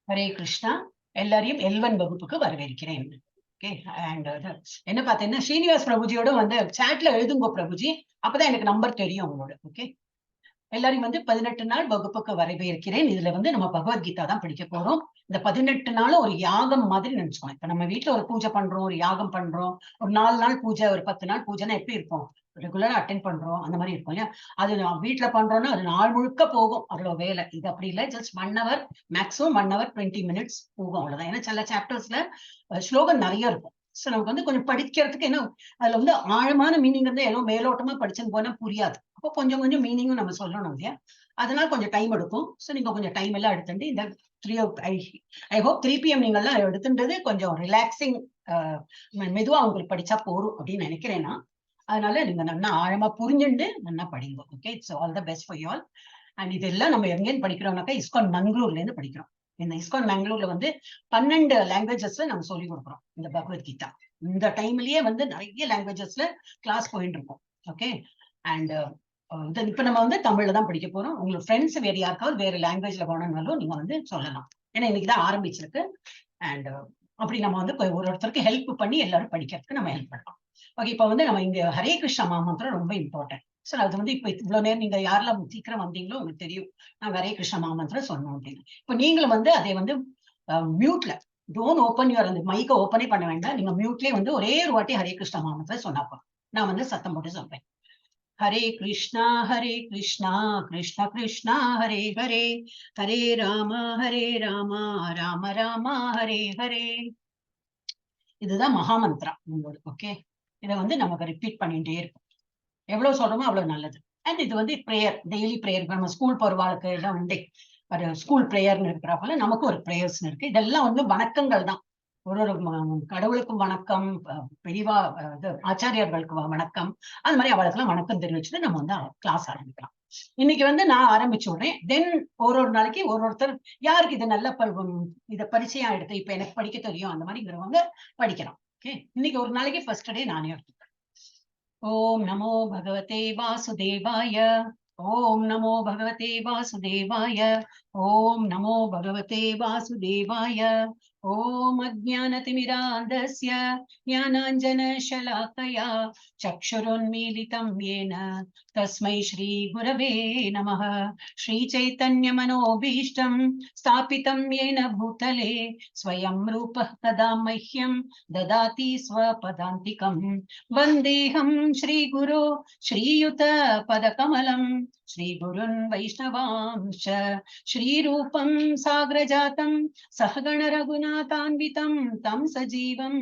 ஹரே கிருஷ்ணா. எல்லாரையும் L1 வகுப்புக்கு வரவேற்கிறேன். ஓகே. அண்ட் என்ன பார்த்தீங்கன்னா ஸ்ரீனிவாஸ் பிரபுஜியோட வந்து சாட்ல எழுதுங்க பிரபுஜி, அப்பதான் எனக்கு நம்பர் தெரியும் உங்களோட. ஓகே. எல்லாரையும் வந்து 18 நாள் வகுப்புக்கு வரவேற்கிறேன். இதுல வந்து நம்ம பகவத்கீதா தான் படிக்க போறோம். இந்த 18 நாளும் ஒரு யாகம் மாதிரி நினைச்சுக்கோங்க. இப்ப நம்ம வீட்டுல ஒரு பூஜை பண்றோம், ஒரு யாகம் பண்றோம், ஒரு 4 நாள் பூஜை, ஒரு 10 நாள் பூஜைன்னா எப்படி இருப்போம்? ரெகுலரா அட்டென்ட் பண்றோம், அந்த மாதிரி இருக்கும் இல்லையா? அது வீட்டுல பண்றோம்னா அது நாள் முழுக்க போகும் அவ்வளவு வேலை. இது அப்படி இல்லை, just 1 hour, maximum 1 hour 20 minutes போகும், அவ்வளவுதான். ஏன்னா சில சாப்டர்ஸ்ல ஸ்லோகம் நிறைய இருக்கும். சோ நமக்கு வந்து கொஞ்சம் படிக்கிறதுக்கு என்ன, அதுல வந்து ஆழமான மீனிங் வந்து ஏதோ மேலோட்டமா படிச்சுன்னு போனா புரியாது. அப்போ கொஞ்சம் கொஞ்சம் மீனிங்கும் நம்ம சொல்லணும் இல்லையா? அதனால கொஞ்சம் டைம் எடுக்கும். சோ நீங்க கொஞ்சம் டைம் எல்லாம் எடுத்துட்டு இந்த 3 ஐ ஹோப் 3 PM நீங்க எல்லாம் எடுத்துன்றது கொஞ்சம் ரிலாக்ஸிங், மெதுவா உங்களுக்கு படிச்சா போரும் அப்படின்னு நினைக்கிறேன்னா. அதனால நீங்க நல்லா ஆழமா புரிஞ்சுண்டு நல்லா படிங்க. Okay, it's all the best for you all. And இதெல்லாம் நம்ம எங்கேன்னு படிக்கிறோம்னாக்கா இஸ்கான் மங்களூர்ல இருந்து படிக்கிறோம். இந்த இஸ்கான் மங்களூர்ல வந்து 12 லாங்குவேஜஸ்ல நம்ம சொல்லி கொடுக்குறோம் இந்த பகவத்கீதா. இந்த டைம்லயே வந்து நிறைய லாங்குவேஜஸ்ல கிளாஸ் போயிட்டு இருக்கோம். ஓகே. அண்ட் இப்ப நம்ம வந்து தமிழ்ல தான் படிக்க போறோம். உங்களுக்கு ஃப்ரெண்ட்ஸ் வேற யாருக்காவது வேற லாங்குவேஜ்ல போனாலும் நீங்க வந்து சொல்லலாம். ஏன்னா இன்னைக்குதான் ஆரம்பிச்சிருக்கு. அண்ட் அப்படி நம்ம வந்து ஒரு ஒருத்தருக்கு ஹெல்ப் பண்ணி எல்லாரும் படிக்கிறதுக்கு நம்ம ஹெல்ப் பண்ணலாம். ஓகே. இப்ப வந்து நம்ம இங்க ஹரே கிருஷ்ணா மாமந்திரம் ரொம்ப இம்பார்ட்டன்ட். சார் அது வந்து இப்ப இவ்வளவு நேரம் நீங்க யாரெல்லாம் சீக்கிரம் வந்தீங்களோ உங்களுக்கு தெரியும் நான் ஹரே கிருஷ்ணா மாமந்திரம் சொன்னோம் அப்படின்னு. இப்ப நீங்களும் வந்து அதை வந்து மியூட்ல, டோன்ட் ஓப்பன் யுவர் அந்த மைக்கை ஓப்பனே பண்ண வேண்டாம். நீங்க மியூட்லயே வந்து ஒரே ஒரு வாட்டி ஹரே கிருஷ்ணா மாமந்திரம் சொன்னாப்போ நான் வந்து சத்தம் போட்டு சொல்றேன். ஹரே கிருஷ்ணா கிருஷ்ணா கிருஷ்ணா ஹரே ஹரே, ஹரே ராமா ராம ராமா ஹரே ஹரே. இதுதான் மகாமந்திரா உங்களோட. ஓகே. இதை வந்து நமக்கு ரிப்பீட் பண்ணிட்டே இருக்கும். எவ்வளவு சொல்றோமோ அவ்வளவு நல்லது. அண்ட் இது வந்து பிரேயர், டெய்லி பிரேயர். நம்ம ஸ்கூல் போற வாழ்க்கை எல்லாம் உண்டு, ஒரு ஸ்கூல் பிரேயர்னு இருக்கிறப்பல நமக்கு ஒரு பிரேயர்ஸ் இருக்கு. இதெல்லாம் வந்து வணக்கங்கள் தான். ஒரு ஒரு கடவுளுக்கும் வணக்கம், பெரியவா ஆச்சாரியர்களுக்கு வணக்கம், அது மாதிரி அவளுக்கெல்லாம் வணக்கம் தெரிவிச்சுட்டு நம்ம வந்து கிளாஸ் ஆரம்பிக்கலாம். இன்னைக்கு வந்து நான் ஆரம்பிச்சு விடுறேன். தென் ஒரு நாளைக்கு ஒருத்தர் யாருக்கு இது நல்ல இதை பரிச்சயம் எடுத்து இப்ப எனக்கு படிக்க தெரியும் அந்த மாதிரிங்கிறவங்க படிக்கலாம். ஓகே. இன்னைக்கு ஒரு நாளைக்கு ஃபர்ஸ்ட் டே நானே எடுத்துக்கிறேன். ஓம் நமோ பகவதே வாசுதேவாய, ஓம் நமோ பகவதே வாசுதேவாய, ஓம் நமோ பகவதே வாசுதேவாய, ஓம் அஜ்ஞானதிமிராந்தஸ்ய ஞானாஞ்சனशलाकया चक्षुरुन्मीलितं येन तस्मै श्रीगुरवे नमः। श्रीचैतन्यमनोभीष्टं स्थापितं येन भूतले स्वयं रूपः कदा मह्यं ददाति स्वपदान्तिकम्। वन्देऽहं श्रीगुरो श्रीयुत पदकमलं, श्रीगुरुन् वैष्णवांश्च श्रीरूपं साग्रजातं सहगण रघुनाथान्वितं तं सजीवं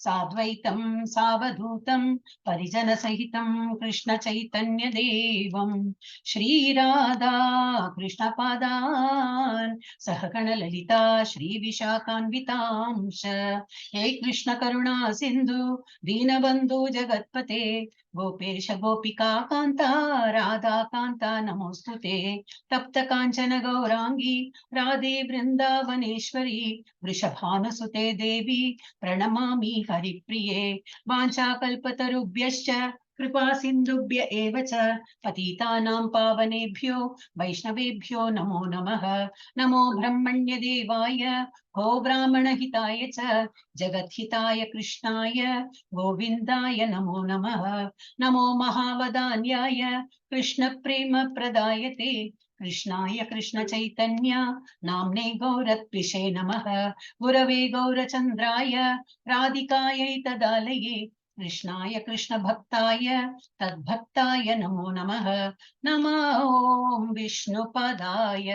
साद्वैतं सावधूतं परिजनसहितं कृष्ण चैतन्य देवं श्रीराधा कृष्णपादान् सहगण ललिता श्रीविशाखान्वितांश्च। हे कृष्ण करुणा सिन्धु दीनबन्धु जगत्पते गोपेश गोपिका कान्ता राधा कान्ता नमोस्तुते। तप्त काञ्चन गौरांगी राधे वृन्दावनेश्वरी वृषभानुसुते देवी प्रणमामि हरिप्रिये। वाञ्छाकल्पतरुभ्यश्च कृपा सिन्धुभ्य एव च पतितानां पावनेभ्यो वैष्णवेभ्यो नमो नमः। नमो ब्रह्मण्य देवाय गो ब्राह्मण हिताय च जगद्हिताय कृष्णाय गोविन्दाय नमो नमः। नमो महावदान्याय कृष्ण प्रेम प्रदायते कृष्णाय कृष्ण चैतन्य नाम्ने गौरत्विषे नमः। गुरवे गौरचन्द्राय राधिकायै तदालये कृष्णाय कृष्ण भक्ताय तद्भक्ताय नमो नमः। नमो विष्णुपदाय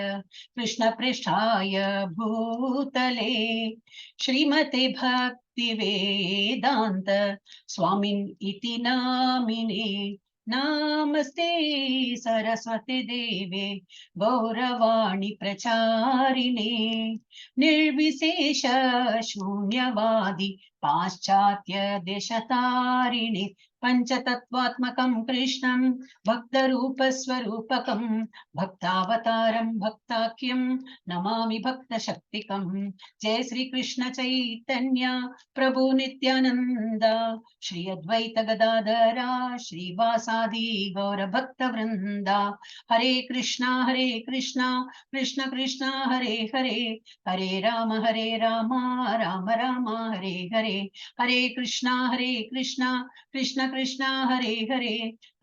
कृष्ण पृष्ठाय भूतले श्रीमते भक्ति वेदांत स्वामिन् इति नामिने। नमस्ते सरस्वती देवे गौरवाणी प्रचारिणे निर्विशेष शून्यवादी पाश्चात्य देशतारिणे पञ्चतत्त्वात्मकं कृष्णं भक्तरूपस्वरूपकं भक्तावतारं भक्ताख्यं नमामि भक्तशक्तिकं। जय श्री कृष्ण चैतन्य प्रभु नित्यानंद श्री अद्वैत गदाधरा श्रीवासादि गौर भक्त वृंदा। हरे कृष्णा कृष्ण कृष्ण हरे हरे, हरे राम राम राम हरे हरे, हरे कृष्णा कृष्ण कृष्ण हरे हरे,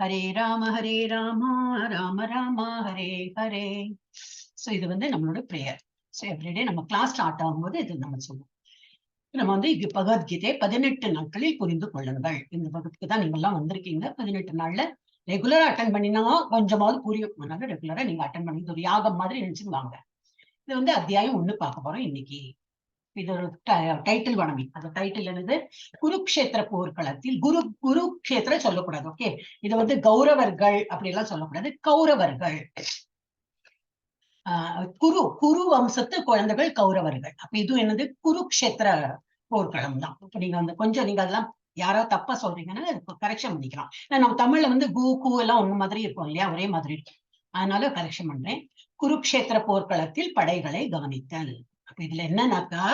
हरे राम राम राम हरे हरे. சோ இது வந்து நம்மளோட பிரேயர். சோ எவ்ரிடே நம்ம கிளாஸ் ஸ்டார்ட் ஆகும்போது இது நம்ம சொல்லுவோம். நம்ம வந்து இது பகவத்கீதை 18 நாட்களில் புரிந்து கொள்ளுங்கள். இந்த வகுப்புக்கு தான் நீங்க எல்லாம் வந்திருக்கீங்க. 18 நாள்ல ரெகுலரா அட்டன் பண்ணினா கொஞ்சமாவது புரியும். அதனால ரெகுலரா நீங்க அட்டன் பண்ணி ஒரு யாகம் மாதிரி நினைச்சுட்டு வாங்க. இது வந்து அத்தியாயம் 1 பார்க்க போறோம் இன்னைக்கு. இது ஒரு டைட்டில் வனமி. அந்த டைட்டில் என்னது? குருக்ஷேத்திர போர்க்களத்தில். குருக்ஷேத்திர சொல்லக்கூடாது. ஓகே, இது வந்து கௌரவர்கள் அப்படி எல்லாம் சொல்லக்கூடாது. கௌரவர்கள், குரு வம்சத்து குழந்தைகள் கௌரவர்கள். அப்ப இது என்னது? குருக்ஷேத்திர போர்க்களம் தான். இப்ப நீங்க வந்து கொஞ்சம் நீங்க அதெல்லாம் யாராவது தப்பா சொல்றீங்கன்னா கரெக்ஷன் பண்ணிக்கலாம். நம்ம தமிழ்ல வந்து கு எல்லாம் ஒண்ணு மாதிரி இருக்கும் இல்லையா, ஒரே மாதிரி இருக்கும். அதனால கரெக்ஷன் பண்றேன். குருக்ஷேத்திர போர்க்களத்தில் படைகளை கவனித்தல். அப்ப இதுல என்னன்னாக்கா,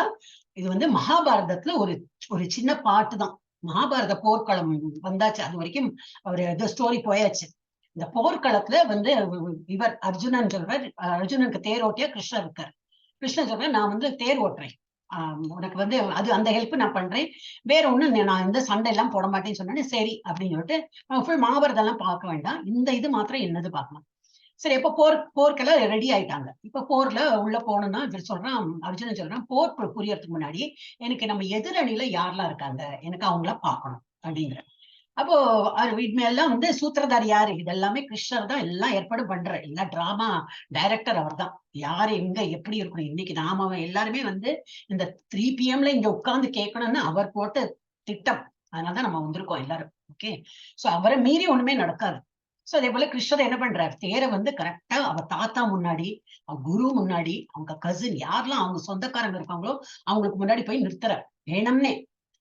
இது வந்து மகாபாரதத்துல ஒரு ஒரு சின்ன பாட்டு தான். மகாபாரத போர்க்களம் வந்தாச்சு, அது வரைக்கும் ஒரு ஸ்டோரி போயாச்சு. இந்த போர்க்களத்துல வந்து இவர் அர்ஜுனன் சொல்றார், அர்ஜுனனுக்கு தேர் ஓட்டியா கிருஷ்ணர் இருக்கார். கிருஷ்ணன் சொல்றேன், நான் வந்து தேர் ஓட்டுறேன், உனக்கு வந்து அது அந்த ஹெல்ப் நான் பண்றேன், வேற ஒண்ணு நான் இந்த சண்டை எல்லாம் போட மாட்டேன்னு சொன்னேன்னு சரி அப்படின்னு சொல்லிட்டு ஃபுல் மகாபாரதம் எல்லாம் பார்க்க வேண்டாம், இந்த இது மாத்திரம் என்னது பார்க்கலாம். சரி, இப்ப போர்க்கெல்லாம் ரெடி ஆயிட்டாங்க. இப்ப போர்ல உள்ள போனோம்னா இவர் சொல்றான், அர்ஜுனன் சொல்றான், போர் புரியறதுக்கு முன்னாடி எனக்கு நம்ம எதிரணியில யாரெல்லாம் இருக்காங்க எனக்கு அவங்கள பார்க்கணும் அப்படிங்கிற. அப்போ எல்லாம் வந்து சூத்திரதாரி யாரு? இதெல்லாமே கிருஷ்ணர் தான் எல்லாம் ஏற்பாடு பண்ற. எல்லா டிராமா டைரக்டர் அவர் தான். யாரு எங்க எப்படி இருக்கணும், இன்னைக்கு நாம எல்லாருமே வந்து இந்த 3 PM இங்க உட்கார்ந்து கேட்கணும்னு அவர் போட்ட திட்டம். அதனாலதான் நம்ம வந்திருக்கோம் எல்லாரும். ஓகே, சோ அவரை மீறி ஒண்ணுமே நடக்காது. சோ அதே போல கிருஷ்ணர் என்ன பண்றாரு, தேரை வந்து கரெக்டா அவர் தாத்தா முன்னாடி, அவங்க குரு முன்னாடி, அவங்க கசின் யாரெல்லாம் அவங்க சொந்தக்காரங்க இருக்காங்களோ அவங்களுக்கு முன்னாடி போய் நிறுத்துறாரு. வேணும்னே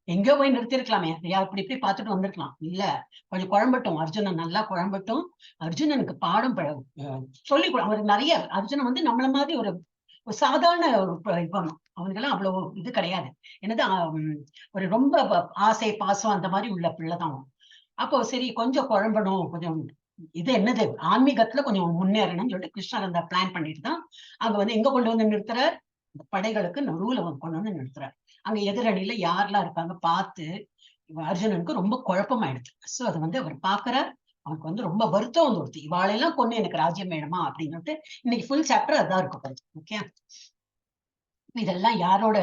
எங்கேயோ போய் நிறுத்தி இருக்கலாமே, இப்படி இப்படி பார்த்துட்டு வந்திருக்கலாம். இல்ல, கொஞ்சம் குழம்பட்டும், அர்ஜுனன் நல்லா குழம்பட்டும், அர்ஜுனனுக்கு பாடம் சொல்லி அவருக்கு நிறைய. அர்ஜுனன் வந்து நம்மள மாதிரி ஒரு சாதாரண ஒரு அவனுக்கெல்லாம் அவ்வளவு இது கிடையாது. என்னது ஒரு ரொம்ப ஆசை பாசம் அந்த மாதிரி உள்ள பிள்ளைதான். அப்போ சரி கொஞ்சம் குழம்பணும், கொஞ்சம் இது என்னது ஆன்மீகத்துல கொஞ்சம் முன்னேறணும்னு சொல்லிட்டு கிருஷ்ணர் அந்த பிளான் பண்ணிட்டு தான் அங்க வந்து எங்க கொண்டு வந்து நிறுத்துறார், இந்த படைகளுக்கு நடுவுல கொண்டு வந்து நிறுத்துறார். அங்க எதிரணியில யாரெல்லாம் இருக்காங்க பார்த்து அர்ஜுனனுக்கு ரொம்ப குழப்பமாயிடுது. சோ அதை வந்து அவர் பாக்குறார், அவனுக்கு வந்து ரொம்ப வருத்தம் வந்து ஒருத்தி, இவாளெல்லாம் கொண்டு எனக்கு ராஜ்யம் வேணுமா அப்படின்னு சொல்லிட்டு இன்னைக்கு ஃபுல் சாப்டர் அதான் இருக்கும். ஓகே, இதெல்லாம் யாரோட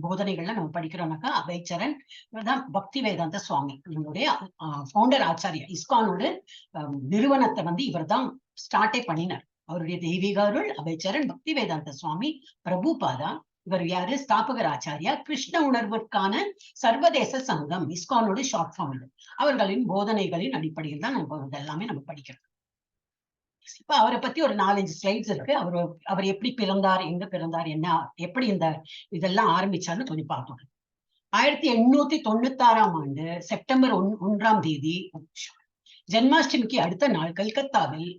போதனைகள்ல நம்ம படிக்கிறோம்னாக்கா அபயச்சரன் தான், பக்தி வேதாந்த சுவாமி நம்மளுடைய ஃபவுண்டர் ஆச்சாரியா. இஸ்கானோட நிறுவனத்தை வந்து இவர் தான் ஸ்டார்டே பண்ணினார். அவருடைய தெய்வீக அருள் அபயச்சரன் பக்தி வேதாந்த சுவாமி பிரபுபாதா. இவர் யாரு? ஸ்தாபகர் ஆச்சாரியா. கிருஷ்ண உணர்வுக்கான சர்வதேச சங்கம் இஸ்கானோட ஷார்ட் ஃபார்ம். அவர்களின் போதனைகளின் அடிப்படையில் தான் நம்ம இதெல்லாமே நம்ம படிக்கிறோம். இப்ப அவரை பத்தி ஒரு 4-5 ஸ்லைட்ஸ் இருக்கு. அவர் எப்படி பிறந்தார், எங்க பிறந்தார், என்ன எப்படி இந்த இதெல்லாம் ஆரம்பிச்சான்னு கொஞ்சம் பார்த்தோம். 1896ஆம் ஆண்டு செப்டம்பர் 1ஆம் தேதி ஜென்மாஷ்டமிக்கு அடுத்த நாள் கல்கத்தாவில்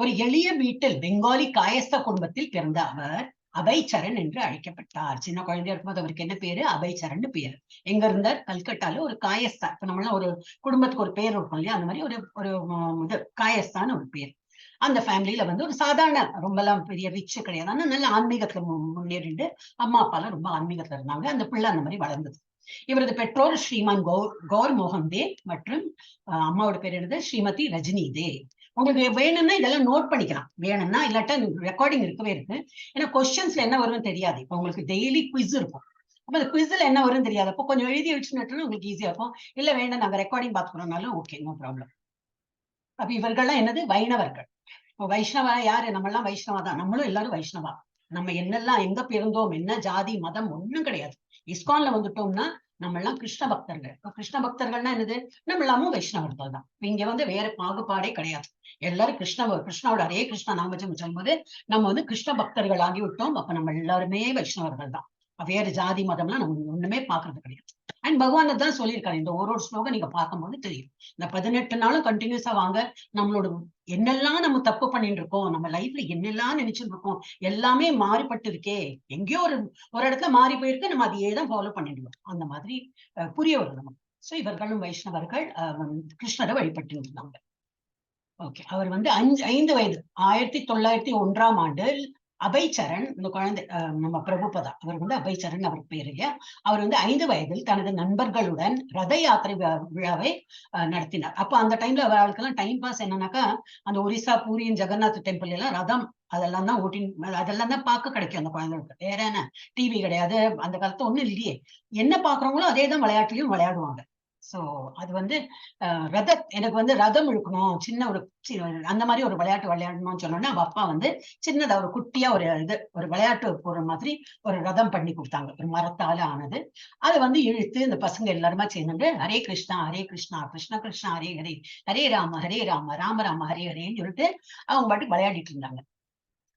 ஒரு எளிய வீட்டில் பெங்காலி காயஸ்த குடும்பத்தில் பிறந்த அவர் அபய்சரண் என்று அழைக்கப்பட்டார். சின்ன குழந்தையா இருக்கும்போது அவருக்கு என்ன பேரு? அபய்சரண் பேரு. எங்க இருந்தார்? கல்கட்டால ஒரு காயஸ்தா. இப்ப நம்மளாம் ஒரு குடும்பத்துக்கு ஒரு பேர் இருக்கும் இல்லையா, அந்த மாதிரி ஒரு இது காயஸ்தான்னு ஒரு பேர். அந்த ஃபேமிலியில வந்து ஒரு சாதாரண, ரொம்ப எல்லாம் பெரிய ரிச் கிடையாது, ஆனா நல்ல ஆன்மீகத்துல முன்னேறிட்டு அம்மா அப்பா எல்லாம் ரொம்ப ஆன்மீகத்துல இருந்தாங்க. அந்த பிள்ளை அந்த மாதிரி வளர்ந்தது. இவரது பெற்றோர் ஸ்ரீமான் கௌர் மோகன் தே மற்றும் அம்மாவோட பேர் என்னது? ஸ்ரீமதி ரஜினி தே. உங்களுக்கு வேணும்னா இதெல்லாம் நோட் பண்ணிக்கலாம், வேணும்னா, இல்லாட்டா ரெக்கார்டிங் இருக்கவே இருக்கு. ஏன்னா கொஸ்டின்ஸ்ல என்ன வரும்னு தெரியாது. இப்ப உங்களுக்கு டெய்லி குவிஸ் இருக்கும். அப்ப அந்த குவிஸ்ல என்ன வரும்னு தெரியாது. அப்போ கொஞ்சம் எழுதி வச்சுட்டு உங்களுக்கு ஈஸியா இருக்கும். இல்ல வேண்டாம் நாங்க ரெக்கார்டிங் பாத்துக்கிறோம்னாலும் ஓகே, நோ ப்ராப்ளம். அப்ப இவர்கள்லாம் என்னது? வைணவர்கள். இப்போ வைஷ்ணவா யாரு? நம்ம எல்லாம் வைஷ்ணவா தான், நம்மளும் எல்லாரும் வைஷ்ணவா. நம்ம என்னெல்லாம் எங்க பிறந்தோம், என்ன ஜாதி மதம் ஒண்ணும் கிடையாது. இஸ்கான்ல வந்துட்டோம்னா நம்ம எல்லாம் கிருஷ்ண பக்தர்கள். கிருஷ்ண பக்தர்கள்னா என்னது? நம்ம எல்லாமும் வைஷ்ணவர்கள் தான். இங்க வந்து வேற பாகுபாடே கிடையாது. எல்லாரும் கிருஷ்ணாவோட ஹரே கிருஷ்ணா நாமஜம் சொல்லும்போது நம்ம வந்து கிருஷ்ண பக்தர்கள் ஆகிவிட்டோம். அப்ப நம்ம எல்லாருமே வைஷ்ணவர்கள் தான். வேற ஜாதி மதம்லாம் நம்ம ஒண்ணுமே பாக்குறது கிடையாது. அண்ட் பகவான் தான் சொல்லியிருக்காரு. இந்த ஒரு ஸ்லோகம் நீங்க பார்க்கும்போது தெரியும். இந்த 18 நாளும் கண்டினியூஸா வாங்க, நம்மளோட என்னெல்லாம் நம்ம தப்பு பண்ணிட்டு இருக்கோம், நம்ம லைஃப்ல என்னெல்லாம் நினைச்சுட்டு இருக்கோம், எல்லாமே மாறிப்பட்டு இருக்கே, எங்கேயோ ஒரு இடத்துல மாறி போயிருக்கு, நம்ம அதையே தான் ஃபாலோ பண்ணிடுவோம். அந்த மாதிரி புரிய வரும் நமக்கு. சோ இவர்களும் வைஷ்ணவர்கள் கிருஷ்ணரை வழிபட்டு இருந்தாங்க. ஓகே. அவர் வந்து 5 வயது 1901ஆம் ஆண்டு அபய்சரண், இந்த குழந்தை நம்ம பிரபுபதா, அவர் வந்து அபய்சரண் அவர் பேரு இல்லையா. அவர் வந்து 5 வயதில் தனது நண்பர்களுடன் ரத யாத்திரை விழாவை நடத்தினார். அப்ப அந்த டைம்ல அவர்களுக்கெல்லாம் டைம் பாஸ் என்னன்னாக்கா, அந்த ஒரிசா பூரியின் ஜெகநாத் டெம்பிள் எல்லாம் ரதம் அதெல்லாம் தான் அதெல்லாம் தான் பார்க்க கிடைக்கும் அந்த குழந்தைகளுக்கு. வேற என்ன, டிவி கிடையாது அந்த காலத்துல, ஒண்ணும் இல்லையே. என்ன பாக்குறவங்களோ அதே தான் விளையாட்டுலயும் விளையாடுவாங்க. சோ அது வந்து எனக்கு வந்து ரதம் இழுக்கணும், சின்ன அந்த மாதிரி ஒரு விளையாட்டு விளையாடணும்னு சொன்னோன்னா, அவ அப்பா வந்து சின்னதா ஒரு குட்டியா ஒரு விளையாட்டு போற மாதிரி ஒரு ரதம் பண்ணி கொடுத்தாங்க, ஒரு மரத்தால ஆனது. அதை வந்து இழுத்து இந்த பசங்க எல்லாருமா சேர்ந்து ஹரே கிருஷ்ணா ஹரே கிருஷ்ணா கிருஷ்ண கிருஷ்ணா ஹரே ஹரே, ஹரே ராம ராம ராம ஹரே ஹரேன்னு சொல்லிட்டு அவங்க பாட்டு விளையாடிட்டு இருந்தாங்க.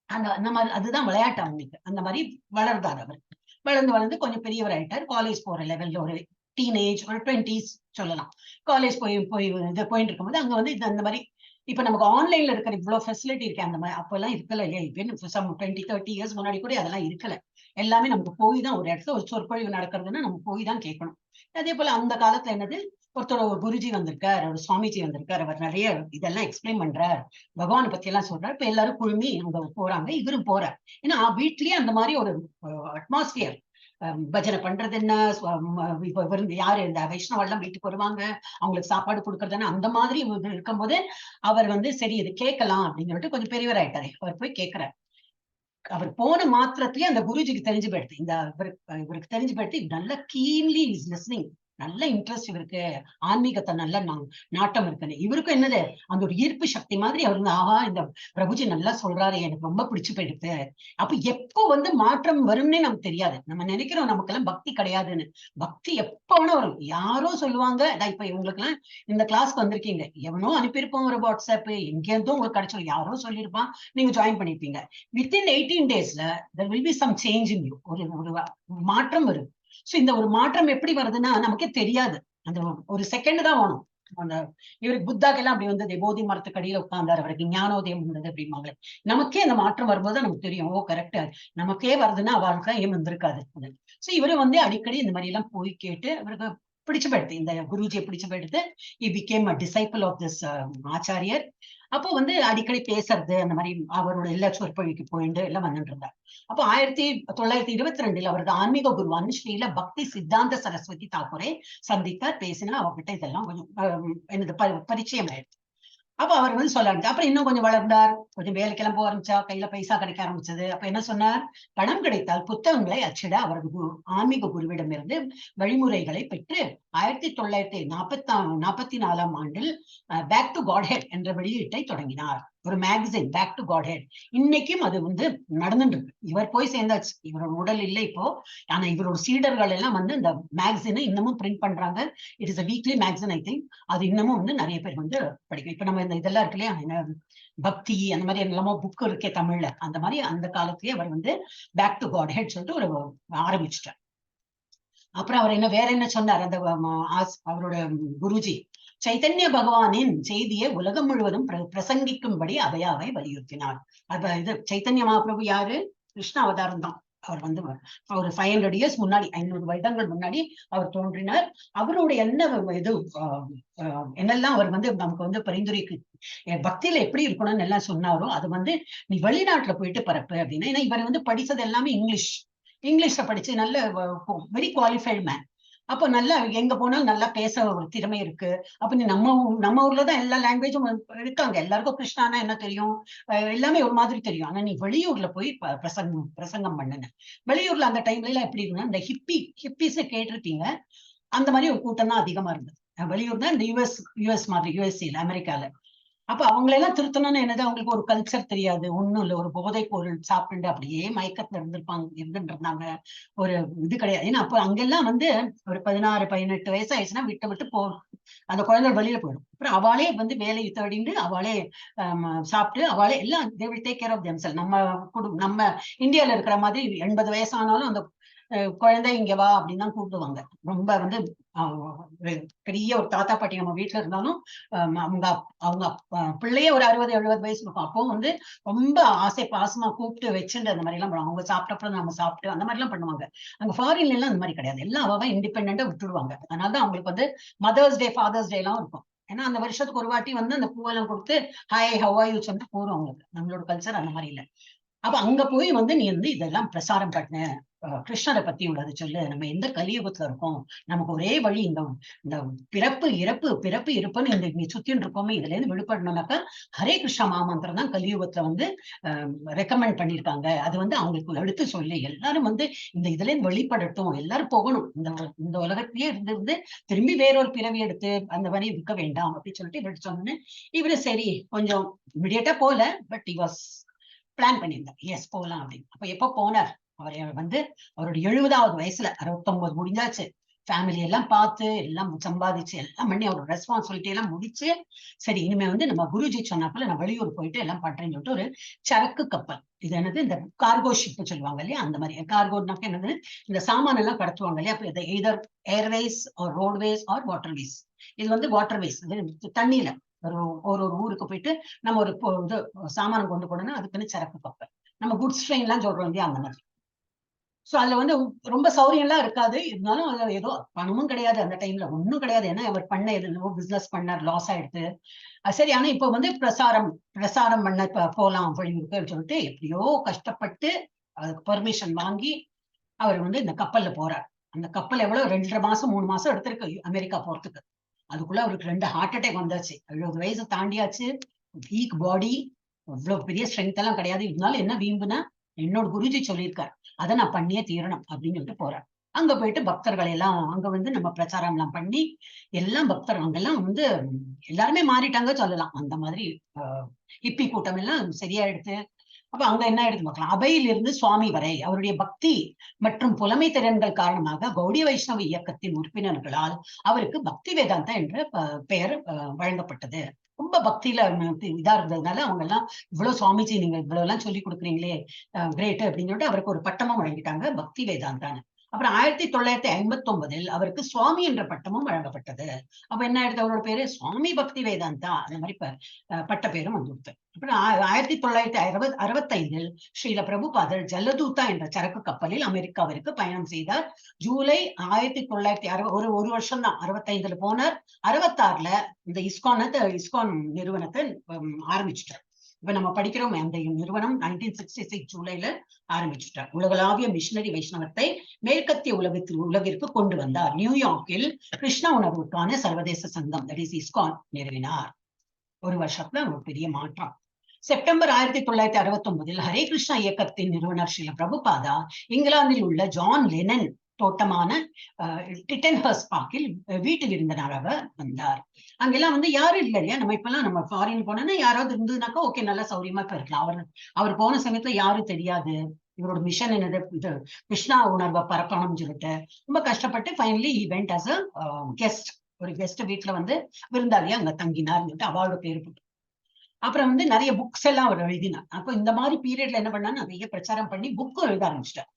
அந்த மாதிரி அதுதான் விளையாட்டு அவங்களுக்கு. அந்த மாதிரி வளர்ந்தார் அவர். வளர்ந்து வளர்ந்து கொஞ்சம் பெரியவர் ஆயிட்டார். காலேஜ் போற லெவல்ல ஒரு டீனேஜ், ஒரு 20s சொல்லலாம். காலேஜ் போய் இது போயிட்டு இருக்கும்போது அங்க வந்து இது அந்த மாதிரி இப்ப நமக்கு ஆன்லைன்ல இருக்கிற இவ்வளவு ஃபெசிலிட்டி இருக்கு, அந்த மாதிரி அப்ப எல்லாம் இருக்கல இல்லையா. இப்ப 20-30 இயர்ஸ் முன்னாடி கூட அதெல்லாம் இருக்கல. எல்லாமே நமக்கு போய் தான், ஒரு இடத்துல ஒரு சொற்பொழிவு நடக்கிறதுன்னா நம்ம போய் தான் கேட்கணும். அதே போல அந்த காலத்துல என்னது, ஒரு குருஜி வந்திருக்கார், ஒரு சுவாமிஜி வந்திருக்கார், அவர் நிறைய இதெல்லாம் எக்ஸ்பிளைன் பண்றார், பகவானை பத்தி எல்லாம் சொல்றாரு. இப்ப எல்லாரும் குழுமி அங்க போறாங்க, இவரும் போறார். ஏன்னா வீட்லயே அந்த மாதிரி ஒரு அட்மாஸ்பியர், பஜனை பண்றது என்ன, இப்ப யாரு இந்த வைஷ்ணவெல்லாம் வீட்டுக்கு வருவாங்க, அவங்களுக்கு சாப்பாடு கொடுக்கறதுன்னு அந்த மாதிரி இருக்கும்போது அவர் வந்து சரி இது கேட்கலாம் அப்படின்னு சொல்லிட்டு கொஞ்சம் பெரியவர் ஆயிட்டாரு. அவர் போய் கேட்கிறார். அவர் போன மாத்திரத்திலேயே அந்த குருஜிக்கு தெரிஞ்சு போயிடுது, இவருக்கு தெரிஞ்சு போயிடுது, நல்ல கீன்லி இஸ் லிஸ்னிங், நல்ல இன்ட்ரெஸ்ட் இவருக்கு, ஆன்மீகத்தை நல்ல நாட்டம் இருக்குன்னு. இவருக்கும் என்னது, அந்த ஒரு ஈர்ப்பு சக்தி மாதிரி அவர் வந்து ஆஹா இந்த பிரபுஜி நல்லா சொல்றாரு, எனக்கு ரொம்ப பிடிச்சு போயிடுது. அப்ப எப்போ வந்து மாற்றம் வரும்னே நமக்கு தெரியாது. நம்ம நினைக்கிறோம் நமக்கெல்லாம் பக்தி கிடையாதுன்னு. பக்தி எப்ப வேணா வரும். யாரோ சொல்லுவாங்க, இப்ப இவங்களுக்கு எல்லாம் இந்த கிளாஸ்க்கு வந்திருக்கீங்க, எவனோ அனுப்பியிருப்போம் ஒரு வாட்ஸ்அப், எங்கேருந்தோ உங்களுக்கு கிடைச்சோம், யாரோ சொல்லியிருப்பான், நீங்க ஜாயின் பண்ணிருப்பீங்க. வித்தின் 18 daysல there will be some change in you. ஒரு மாற்றம் வரும். சோ இந்த ஒரு மாற்றம் எப்படி வருதுன்னா நமக்கே தெரியாது. அந்த ஒரு செகண்ட் தான் வேணும். அந்த இவருக்கு புத்தாக்கெல்லாம் அப்படி வந்தது, போதி மரத்துக்கு அடியில உட்கார்ந்தார், அவருக்கு ஞானோதயம் வந்தது அப்படிம்பாங்களே. நமக்கே அந்த மாற்றம் வரும்போது நமக்கு தெரியும், ஓ கரெக்டா நமக்கே வருதுன்னா அவளுக்கு ஏன் வந்திருக்காது. சோ இவரு வந்து அடிக்கடி இந்த மாதிரி எல்லாம் போய் கேட்டு அவருக்கு பிடிச்சு போயிடுது, இந்த குருஜியை பிடிச்சு போயிடுது. he became a disciple of this ஆச்சாரியர். அப்போ வந்து அடிக்கடி பேசுறது, அந்த மாதிரி அவரோட எல்லா சொற்பொழிவுக்கு போயிட்டு எல்லாம் வந்துட்டு இருந்தார். அப்போ 1922 அவரது ஆன்மீக குருவான ஸ்ரீல பக்தி சித்தாந்த சரஸ்வதி தாக்கூரை சந்தித்தார், பேசினா அவர்கிட்ட இதெல்லாம் கொஞ்சம் எனது பரிச்சயம் ஆயிடுச்சு. அப்ப அவர் வந்து சொல்ல ஆரம்பிச்சு. அப்புறம் இன்னும் கொஞ்சம் வளர்ந்தார், கொஞ்சம் வேலைக்கெல்லாம் போக ஆரம்பிச்சா, கையில பைசா கிடைக்க ஆரம்பிச்சது. அப்ப என்ன சொன்னார், பணம் கிடைத்தால் புத்தகங்களை அச்சிட அவரது ஆன்மீக குருவிடமிருந்து வழிமுறைகளை பெற்று 1944ஆம் ஆண்டில் பேக் டு காட்ஹெட் என்ற வெளியீட்டை தொடங்கினார். ஒரு மேகசின், பேக் டு காட்ஹெட். இன்னைக்கும் அது வந்து நடந்துட்டு இருக்கு. இவர் போய் சேர்ந்தாச்சு, இவரோட உடல் இல்லை இப்போ. ஆனா இவரோட சீடர்கள் எல்லாம் வந்து இந்த மேகசினை இன்னமும் பிரிண்ட் பண்றாங்க. It is a weekly magazine I think. அது இன்னமும் வந்து நிறைய பேர் வந்து படிக்கும். இப்ப நம்ம இந்த இதெல்லாம் இருக்கு இல்லையா, பக்தி அந்த மாதிரி என்னெல்லாமோ புக் இருக்கே தமிழ்ல, அந்த மாதிரி அந்த காலத்திலேயே அவர் வந்து பேக் டு காட்ஹெட் சொல்லிட்டு ஒரு ஆரம்பிச்சுட்டார். அப்புறம் அவர் என்ன வேற என்ன சொன்னார், அந்த அவரோட குருஜி சைத்தன்ய பகவானின் செய்தியை உலகம் முழுவதும் பிரசங்கிக்கும்படி அபயாவை வலியுறுத்தினார். அப்ப இது சைத்தன்ய மகாபிரபு யாரு, கிருஷ்ண அவதாரம் தான். அவர் வந்து ஒரு 500 years முன்னாடி, 500 வருடங்கள் முன்னாடி அவர் தோன்றினார். அவருடைய என்ன இது என்னெல்லாம் அவர் வந்து நமக்கு வந்து பரிந்துரைக்கு பக்தியில எப்படி இருக்கணும்னு எல்லாம் சொன்னாரோ, அது வந்து நீ வெளிநாட்டுல போயிட்டு பரப்பு அப்படின்னா. ஏன்னா இவர் வந்து படிச்சது எல்லாமே இங்கிலீஷ்ல படிச்சு நல்ல வெரி குவாலிஃபைடு மேன். அப்போ நல்லா எங்க போனாலும் நல்லா பேச ஒரு திறமை இருக்கு. அப்ப நீ நம்ம ஊர்லதான் எல்லா லாங்குவேஜும் இருக்காங்க, எல்லாருக்கும் கிருஷ்ணானா என்ன தெரியும், எல்லாமே ஒரு மாதிரி தெரியும். ஆனா நீ வெளியூர்ல போய் பிரசங்கம் பண்ணுன. வெளியூர்ல அந்த டைம்ல எல்லாம் எப்படி இருந்தா, இந்த ஹிப்பிஸ் கேட்டிருப்பீங்க, அந்த மாதிரி ஒரு கூட்டம் தான் அதிகமா இருந்தது. வெளியூர் தான் இந்த யுஎஸ் மாதிரி, யுஎஸ்ஏல அமெரிக்கால. அப்ப அவங்களெல்லாம் திருத்தணும்னு என்னது, அவங்களுக்கு ஒரு கல்ச்சர் தெரியாது, ஒண்ணும் இல்ல, ஒரு போதை பொருள் சாப்பிட்டு அப்படியே மயக்கத்துல இருந்துட்டு இருந்தாங்க. ஒரு இது கிடையாது. ஏன்னா அப்ப அங்கெல்லாம் வந்து ஒரு 16-18 வயசு ஆயிடுச்சுன்னா விட்டு அந்த குழந்தை வெளியில போயிடும். அப்புறம் அவளே வந்து வேலையை தேடிண்டு அவளே சாப்பிட்டு அவளே எல்லாம் they will take care of themselves. நம்ம இந்தியால இருக்கிற மாதிரி 80 வயசானாலும் அந்த குழந்தை இங்க வா அப்படின்னு தான் கூப்பிடுவாங்க. ரொம்ப வந்து பெரிய ஒரு தாத்தா பாட்டி நம்ம வீட்டுல இருந்தாலும் அவங்க அவங்க பிள்ளையே ஒரு 60-70 வயசு இருக்கும். அப்போ வந்து ரொம்ப ஆசை பாசமா கூப்பிட்டு வச்சுட்டு அந்த மாதிரி எல்லாம் பண்ணுவாங்க. அவங்க சாப்பிட்டப்பறம் நம்ம சாப்பிட்டு அந்த மாதிரி எல்லாம் பண்ணுவாங்க. அங்க ஃபாரின்ல எல்லாம் அந்த மாதிரி கிடையாது. எல்லாம் அவ இண்டிபெண்டா விட்டுடுவாங்க. அதனாலதான் அவங்களுக்கு வந்து மதர்ஸ் டே, ஃபாதர்ஸ் டே எல்லாம் இருக்கும். ஏன்னா அந்த வருஷத்துக்கு ஒரு வாட்டி வந்து அந்த பூவெல்லாம் கொடுத்து ஹாய் ஹவ் ஆர் யூ சொன்னா போறோம் அவங்களுக்கு. நம்மளோட கல்ச்சர் அந்த மாதிரி இல்லை. அப்ப அங்க போய் வந்து நீ வந்து இதெல்லாம் பிரசாரம் பண்ண, கிருஷ்ணரை பத்தி உள்ளது சொல்லு. நம்ம எந்த கலியுகத்துல இருக்கோம், நமக்கு ஒரே வழி இந்த இந்த பிறப்பு இறப்பு பிறப்பு இருப்புன்னு இந்த இங்க சுத்தின்னு இருக்கோமே, இதுல இருந்து விடுபடணும்னாக்கா ஹரே கிருஷ்ணா மாமந்திரம் தான் கலியுகத்துல வந்து ரெக்கமெண்ட் பண்ணிருக்காங்க. அது வந்து அவங்களுக்கு எடுத்து சொல்லி எல்லாரும் வந்து இந்த இதுல இருந்து வெளிப்படட்டும், எல்லாரும் போகணும். இந்த உலகத்திலேயே இருந்து திரும்பி வேறொரு பிறவி எடுத்து அந்த மாதிரி இருக்க வேண்டாம் அப்படின்னு சொல்லிட்டு இவரு சொன்னேன்னு இவரு சரி கொஞ்சம் இமிடியேட்டா போல, பட் he was பிளான் பண்ணியிருந்தார். எஸ் போகலாம் அப்படின்னு. அப்ப எப்ப போனார்? அவர் வந்து அவருடைய 70வது வயசுல 69 முடிஞ்சாச்சு. ஃபேமிலி எல்லாம் பார்த்து எல்லாம் சம்பாதிச்சு எல்லாம் பண்ணி அவரோட ரெஸ்பான்சிபிலிட்டி எல்லாம் முடிச்சு, சரி இனிமே வந்து நம்ம குருஜி சொன்னாப்புல நான் வெளியூர் போயிட்டு எல்லாம் பண்றேன்னு சொல்லிட்டு ஒரு சரக்கு கப்பல், இது என்னது இந்த கார்கோ ஷிப் சொல்லுவாங்க இல்லையா, அந்த மாதிரி கார்கோனாக்க என்னது இந்த சாமான எல்லாம் கடத்துவாங்க இல்லையா, அப்ப either airways or roadways or waterways. இது வந்து வாட்டர்வேஸ், தண்ணியில ஒரு ஒரு ஊருக்கு போயிட்டு நம்ம ஒரு இது சாமானம் கொண்டு போனோம்னா அதுக்குன்னு சரக்கு கப்பல், நம்ம குட்ஸ் ட்ரெயின் எல்லாம் சொல்றோம் இல்லையா அந்த மாதிரி. சோ அதுல வந்து ரொம்ப சௌரியம் எல்லாம் இருக்காது. இருந்தாலும் அதுல ஏதோ பணமும் கிடையாது அந்த டைம்ல, ஒண்ணும் கிடையாது. ஏன்னா அவர் பண்ண எதுவோ பிசினஸ் பண்ணார், லாஸ் ஆயிடுது. சரி ஆனா இப்ப வந்து பிரசாரம் பண்ண போலாம் வெளியூருக்கு சொல்லிட்டு எப்படியோ கஷ்டப்பட்டு அதுக்கு பெர்மிஷன் வாங்கி அவர் வந்து இந்த கப்பல்ல போறார். அந்த கப்பல் எவ்வளவு 2.5 மாசம் 3 மாசம் எடுத்திருக்கு அமெரிக்கா போறதுக்கு. அதுக்குள்ள அவருக்கு 2 ஹார்ட் அட்டாக் வந்தாச்சு. 70 வயசு தாண்டியாச்சு, வீக் பாடி, அவ்வளவு பெரிய ஸ்ட்ரென்த் எல்லாம் கிடையாது. இருந்தாலும் என்ன வீம்புனா என்னோட குருஜி சொல்லியிருக்காரு, அதை நான் பண்ணியே தீரணும் அப்படின்னு சொல்லிட்டு போறார். அங்க போயிட்டு பக்தர்கள் எல்லாம் அங்க வந்து நம்ம பிரச்சாரம் எல்லாம் பண்ணி எல்லாம் பக்தர் அங்கெல்லாம் வந்து எல்லாருமே மாறிட்டாங்க சொல்லலாம். அந்த மாதிரி ஹிப்பி கூட்டம் எல்லாம் சரியா எடுத்து அப்ப அங்க என்ன எடுத்து பார்க்கலாம், அபையிலிருந்து சுவாமி வரை அவருடைய பக்தி மற்றும் புலமை திறன்கள் காரணமாக கௌடிய வைஷ்ணவ இயக்கத்தின் உறுப்பினர்களால் அவருக்கு பக்தி வேதாந்தா என்ற பெயர் வழங்கப்பட்டது. ரொம்ப பக்தியில இதா இருந்ததுனால அவங்க எல்லாம் இவ்வளவு சுவாமிஜி நீங்க இவ்வளவு எல்லாம் சொல்லி கொடுக்குறீங்களே கிரேட் அப்படின்னு சொல்லிட்டு அவருக்கு ஒரு பட்டமும் வழங்கிட்டாங்க, பக்தி வேதாந்தான்னு. அப்புறம் 1959 அவருக்கு சுவாமி என்ற பட்டமும் வழங்கப்பட்டது. அப்ப என்ன ஆயிடுது, அவரோட பேரு சுவாமி பக்தி வேதாந்தா அந்த மாதிரி பட்ட பேரும் வந்து. அப்புறம் 1965 ஸ்ரீல பிரபுபாதர் ஜல்லதூதா என்ற சரக்கு கப்பலில் அமெரிக்காவிற்கு பயணம் செய்தார். ஜூலை 1960 ஒரு வருஷம் தான், 65 போனார். 66 இந்த இஸ்கான் நிறுவனத்தை ஆரம்பிச்சுட்டார். இப்ப நம்ம படிக்கிறோம் அந்த நிறுவனம் 1966 ஜூலைல ஆரம்பிச்சுட்டார். உலகளாவிய மிஷனரி வைஷ்ணவத்தை மேற்கத்திய உலகிற்கு கொண்டு வந்தார். நியூயார்க்கில் கிருஷ்ண உணர்வுக்கான சர்வதேச சங்கம் தட் இஸ் இஸ்கான் நிறுவினார். ஒரு வருஷத்துல ஒரு பெரிய மாற்றம். செப்டம்பர் 1969 ஹரே கிருஷ்ணா இயக்கத்தின் நிறுவனர் ஸ்ரீல பிரபுபாதா இங்கிலாந்தில் உள்ள ஜான் லெனன் தோட்டமான டிட்டன்ஹர்ஸ்ட் பார்க்கில் வீட்டு விருந்தினராக வந்தார். அங்கெல்லாம் வந்து யாரும் இல்லை இல்லையா, நம்ம இப்பெல்லாம் நம்ம ஃபாரின் போனோம்னா யாராவது இருந்ததுனாக்கா ஓகே நல்லா சௌரியமா போயிருக்கலாம். அவர் போன சமயத்துல யாரும் தெரியாது, இவரோட மிஷன் என்னது இது கிருஷ்ணா உணர்வை பரப்பணும்னு சொல்லிட்டு ரொம்ப கஷ்டப்பட்டு finally he went as a guest, ஒரு கெஸ்ட் வீட்டுல வந்து விருந்தாளியா அங்க தங்கினார். அவளோட பேரு போட்டு அப்புறம் வந்து நிறைய புக்ஸ் எல்லாம் அவர் எழுதினார். அப்போ இந்த மாதிரி பீரியட்ல என்ன பண்ணா நிறைய பிரச்சாரம் பண்ணி புக்கும் எழுத ஆரம்பிச்சிட்டார்.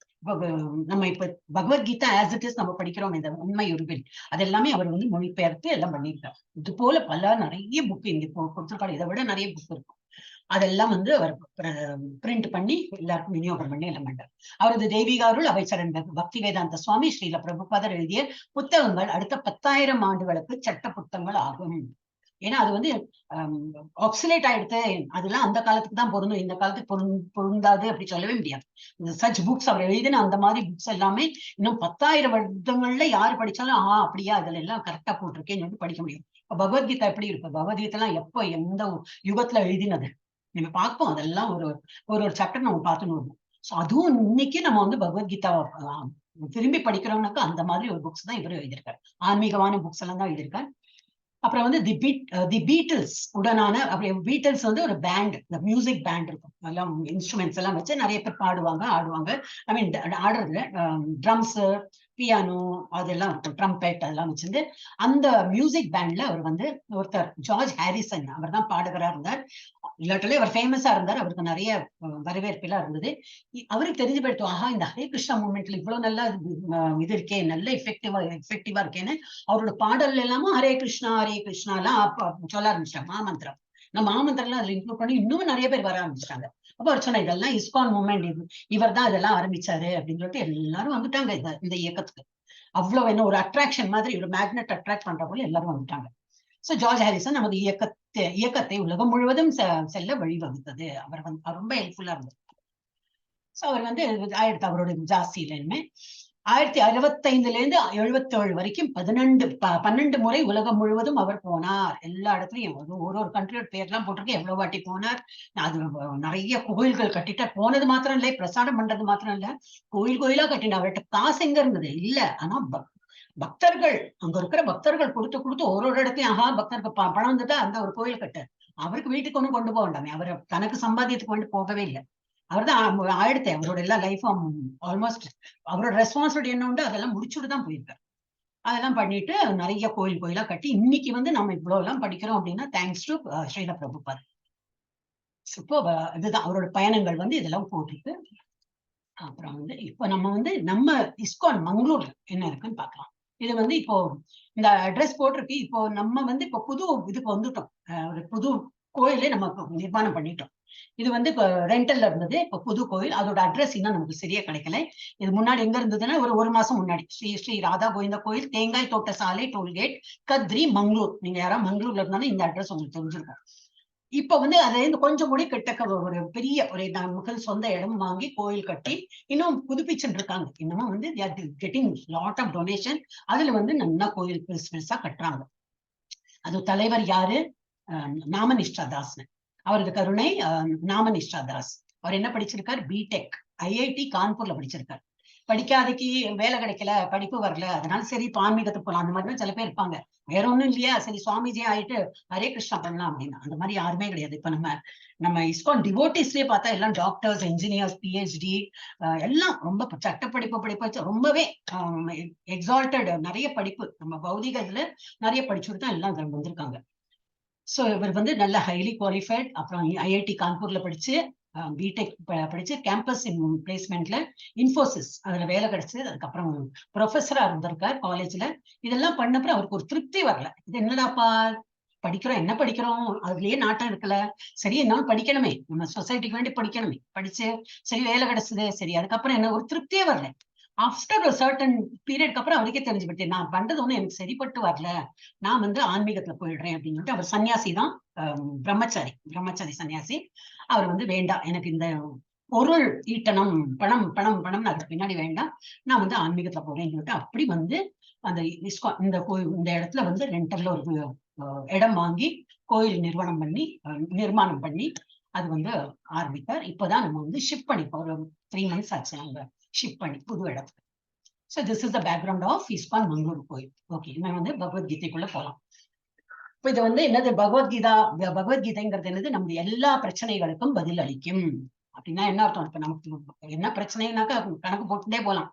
நம்ம இப்ப பகவத்கீதா ஆஸ் இட் இஸ் நம்ம படிக்கிறோம், இந்த உண்மை உருவில் அது எல்லாமே அவர் வந்து மொழிபெயர்த்து எல்லாம் பண்ணியிருக்கார். இது போல பல நிறைய புக் இங்க கொடுத்திருக்காரு, இதை விட நிறைய புக் இருக்கும். அதெல்லாம் வந்து அவர் பிரிண்ட் பண்ணி எல்லாருக்கும் விநியோகம் பண்ணி எல்லாம் பண்ணார். அவரது தெய்வீகாருள் அவைச்சரன் பக்தி வேதாந்த சுவாமி ஸ்ரீல பிரபுபாதர் எழுதிய புத்தகங்கள் அடுத்த 10,000 ஆண்டுகளுக்கு சட்ட புத்தகங்கள் ஆகும். ஏன்னா அது வந்து ஆப்சலேட் ஆயிடுத்து, அதெல்லாம் அந்த காலத்துக்கு தான் பொருந்தும், இந்த காலத்துக்கு பொருந்தாது அப்படி சொல்லவே முடியாது. இந்த சச் புக்ஸ் அவர் எழுதின அந்த மாதிரி புக்ஸ் எல்லாமே இன்னும் 10,000 வருடங்கள்ல யாரு படிச்சாலும் அப்படியா அதுல எல்லாம் கரெக்டா போட்டிருக்கேன்னு சொல்லி படிக்க முடியும். இப்ப பகவத்கீதா எப்படி இருக்கு, பகவத்கீதா எல்லாம் எப்போ எந்த யுகத்துல எழுதினது நம்ம பார்ப்போம். அதெல்லாம் ஒரு ஒரு சாப்டர் நம்ம பார்த்துன்னு வருவோம். ஸோ அதுவும் இன்னைக்கு நம்ம வந்து பகவத்கீதா திரும்பி படிக்கிறோம்னாக்கா அந்த மாதிரி ஒரு புக்ஸ் தான் இவரு எழுதியிருக்காரு. ஆன்மீகமான புக்ஸ் எல்லாம் தான் எழுதியிருக்காரு. அப்புறம் வந்து தி பீட்டில்ஸ் உடனான, அப்புறம் பீட்டில்ஸ் வந்து ஒரு பேண்ட், இந்த மியூசிக் பேண்ட் இருக்கும், எல்லாம் இன்ஸ்ட்ருமெண்ட்ஸ் எல்லாம் வச்சு நிறைய பேர் பாடுவாங்க ஆடுவாங்க. ஐ மீன் ஆடுறதுல ட்ரம்ஸ் பியானோ அதெல்லாம் ட்ரம்பெட் அதெல்லாம் வச்சிருந்து அந்த மியூசிக் பேண்ட்ல அவர் வந்து ஒருத்தர் ஜார்ஜ் ஹாரிசன் அவர் தான் பாடகரா இருந்தார். இல்லாட்டாலே அவர் ஃபேமஸா இருந்தார், அவருக்கு நிறைய வரவேற்பு எல்லாம் இருந்தது. அவருக்கு தெரிஞ்சு போயிடுத்து, ஆஹா இந்த ஹரே கிருஷ்ணா மூமெண்ட்ல இவ்வளவு நல்லா இது இருக்கே, நல்ல எஃபெக்டிவா இருக்கேன்னு அவரோட பாடல் எல்லாமும் ஹரே கிருஷ்ணா எல்லாம் சொல்ல ஆரம்பிச்சிட்டாங்க. மாமந்திரம் மாமந்திரம்லாம் அதுல இன்க்ளூட் பண்ணி இன்னும் நிறைய பேர் வர ஆரம்பிச்சிட்டாங்க. அப்ப அவர் சொன்ன இதெல்லாம் இஸ்கான் மூமெண்ட், இவர் தான் இதெல்லாம் ஆரம்பிச்சாரு அப்படின்னு சொல்லிட்டு எல்லாரும் வந்துட்டாங்க இந்த இயக்கத்துக்கு. அவ்வளவு என்ன ஒரு அட்ராக்ஷன் மாதிரி, ஒரு மேக்னெட் அட்ராக்ட் பண்ற போல எல்லாரும் வந்துட்டாங்க. சோ ஜார்ஜ் ஹாரிசன் நமது இயக்கத்தை உலகம் முழுவதும் செல்ல வழிவகுத்தது. அவர் ரொம்ப ஹெல்ப்ஃபுல்லா இருந்தது. சோ அவர் அவரோட ஜாஸ்தி இல்லைன்னு 1065 இருந்து 77 வரைக்கும் 12 முறை உலகம் முழுவதும் அவர் போனார். எல்லா இடத்துலயும் ஒரு கண்ட்ரியோட பேர்லாம் போட்டிருக்கு, எவ்வளவு வாட்டி போனார். அது நிறைய கோயில்கள் கட்டிட்டார். போனது மாத்திரம் இல்லை, பிரசாரம் பண்றது மாத்திரம் இல்ல, கோயிலா கட்டினார். அவர்கிட்ட காசு எங்க இருந்தது இல்ல, ஆனா பக்தர்கள், அங்க இருக்கிற பக்தர்கள் கொடுத்து ஒரு இடத்தையும், ஆஹா பக்தருக்கு பணம் வந்துட்டா அந்த ஒரு கோயில் கட்ட, அவருக்கு வீட்டுக்கு ஒண்ணும் கொண்டு போக வேண்டாமே, அவர் தனக்கு சம்பாத்தியத்துக்கு கொண்டு போகவே இல்லை. அவர் தான் அவரோட எல்லா லைஃபும் ஆல்மோஸ்ட் அவரோட ரெஸ்பான்சிபிலிட்டி என்ன உண்டு அதெல்லாம் முடிச்சுட்டு தான் போயிருக்காரு. அதெல்லாம் பண்ணிட்டு நிறைய கோயிலா கட்டி இன்னைக்கு நம்ம இவ்வளவு எல்லாம் படிக்கிறோம் அப்படின்னா தேங்க்ஸ் டு ஸ்ரீல பிரபுபாத். இப்போ இதுதான் அவரோட பயணங்கள் இதெல்லாம் போட்டிருக்கு. அப்புறம் இப்போ நம்ம இஸ்கான் மங்களூர் என்ன இருக்குன்னு பார்க்கலாம். இது இப்போ இந்த அட்ரஸ் போட்டிருக்கு. இப்போ நம்ம இப்போ புது இதுக்கு வந்துட்டோம், ஒரு புது கோயிலே நம்ம நிர்மாணம் பண்ணிட்டோம். இது இப்ப ரெண்டல்ல இருந்தது, இப்ப புது கோயில். அதோட அட்ரஸ் இன்னும் நமக்கு சரியா கிடைக்கல. இது முன்னாடி எங்க இருந்ததுன்னா ஒரு மாசம் முன்னாடி ஸ்ரீ ராதா கோவிந்த கோயில், தேங்காய் தோட்ட சாலை, டோல்கேட், கத்ரி, மங்களூர். நீங்க யாராவது மங்களூர்ல இருந்தாலும் இந்த அட்ரஸ் உங்களுக்கு தெரிஞ்சிருக்கும். இப்ப அதுல கொஞ்சம் கூட கிட்டக்க ஒரு பெரிய ஒரு நமக்கு சொந்த இடம் வாங்கி கோயில் கட்டி இன்னும் புதுப்பிச்சுட்டு இருக்காங்க. இன்னமும் கெட்டிங் லாட் ஆஃப் டொனேஷன். அதுல நல்லா கோயில் பெருசா கட்டுறாங்க. அது தலைவர் யாரு, நாமனிஷ்டா தாஸ். அவரது கருணை நாமனிஷ்டா தாஸ். அவர் என்ன படிச்சிருக்காரு, பிடெக் ஐஐடி கான்பூர்ல படிச்சிருக்காரு. படிக்காதக்கு வேலை கிடைக்கல, படிப்பு வரல, அதனால சரி ஆன்மீகத்துக்கு போலாம் அந்த மாதிரி சில பேர் இருப்பாங்க. வேற ஒண்ணும் இல்லையா, சரி சுவாமிஜி ஆயிட்டு ஹரே கிருஷ்ணா பண்ணலாம் அப்படின்னா அந்த மாதிரி யாருமே கிடையாது. இப்ப நம்ம இஸ்கான் டிவோட்டிஸ்லயே பார்த்தா எல்லாம் டாக்டர்ஸ், இன்ஜினியர்ஸ், பிஹெச்டி எல்லாம் ரொம்ப படிப்பு ரொம்பவே எக்ஸால்டட், நிறைய படிப்பு, நம்ம பௌதிக இதுல நிறைய படிச்சுட்டு தான் எல்லாம் வந்திருக்காங்க. சோ இவர் நல்ல ஹைலி குவாலிஃபைட். அப்புறம் ஐஐடி கான்பூர்ல படிச்சு பிடெக் படிச்சு கேம்பஸ் பிளேஸ்மெண்ட்ல இன்ஃபோசிஸ் அதுல வேலை கிடைச்சது. அதுக்கப்புறம் ப்ரொஃபஸரா இருந்திருக்கார் காலேஜ்ல. இதெல்லாம் பண்ணப்பறம் அவருக்கு ஒரு திருப்தி வரல. இது என்னடாப்பா என்ன படிக்கிறோம் அதுலயே நாட்டம் இருக்கல, சரி என்னாலும் படிக்கணுமே, நம்ம சொசைட்டிக்கு வேண்டி படிக்கணுமே, படிச்சு சரி வேலை கிடைச்சது, சரி அதுக்கப்புறம் என்ன ஒரு திருப்தியே வரல. ஆஃப்டர் ஒரு சர்டன் பீரியட்க்கு அப்புறம் அவருக்கே தெரிஞ்சுவிட்டு, நான் பண்றது ஒண்ணு எனக்கு சரிப்பட்டு வரல, நான் ஆன்மீகத்துல போயிடுறேன் அப்படின்னு சொல்லிட்டு அவர் சன்னியாசி தான், பிரம்மச்சாரி சன்னியாசி. அவர் வேண்டாம், எனக்கு இந்த பொருள் ஈட்டணும், பணம் பணம் பணம் அதுக்கு பின்னாடி வேண்டாம், நான் ஆன்மீகத்துல போறேன்னு சொல்லிட்டு அப்படி அந்த இந்த இடத்துல ரெண்டல்ல ஒரு இடம் வாங்கி கோயில் நிர்மாணம் பண்ணி அது ஆரம்பித்தார். இப்பதான் நம்ம ஷிஃப்ட் பண்ணி ஒரு 3 months ஆச்சு நாங்க ஷிஃப்ட் பண்ணி புது இடத்துக்கு. So this is the background of ISKCON Mangalore கோயில். ஓகே, நம்ம பகவத்கீதைக்குள்ள போலாம். இப்போ இது என்னது, பகவத்கீதைங்கிறது என்னது, நம்ம எல்லா பிரச்சனைகளுக்கும் பதில் அளிக்கும் அப்படின்னா என்ன அர்த்தம்? இப்ப நமக்கு என்ன பிரச்சனைனாக்கா கணக்கு போட்டுட்டே போலாம்.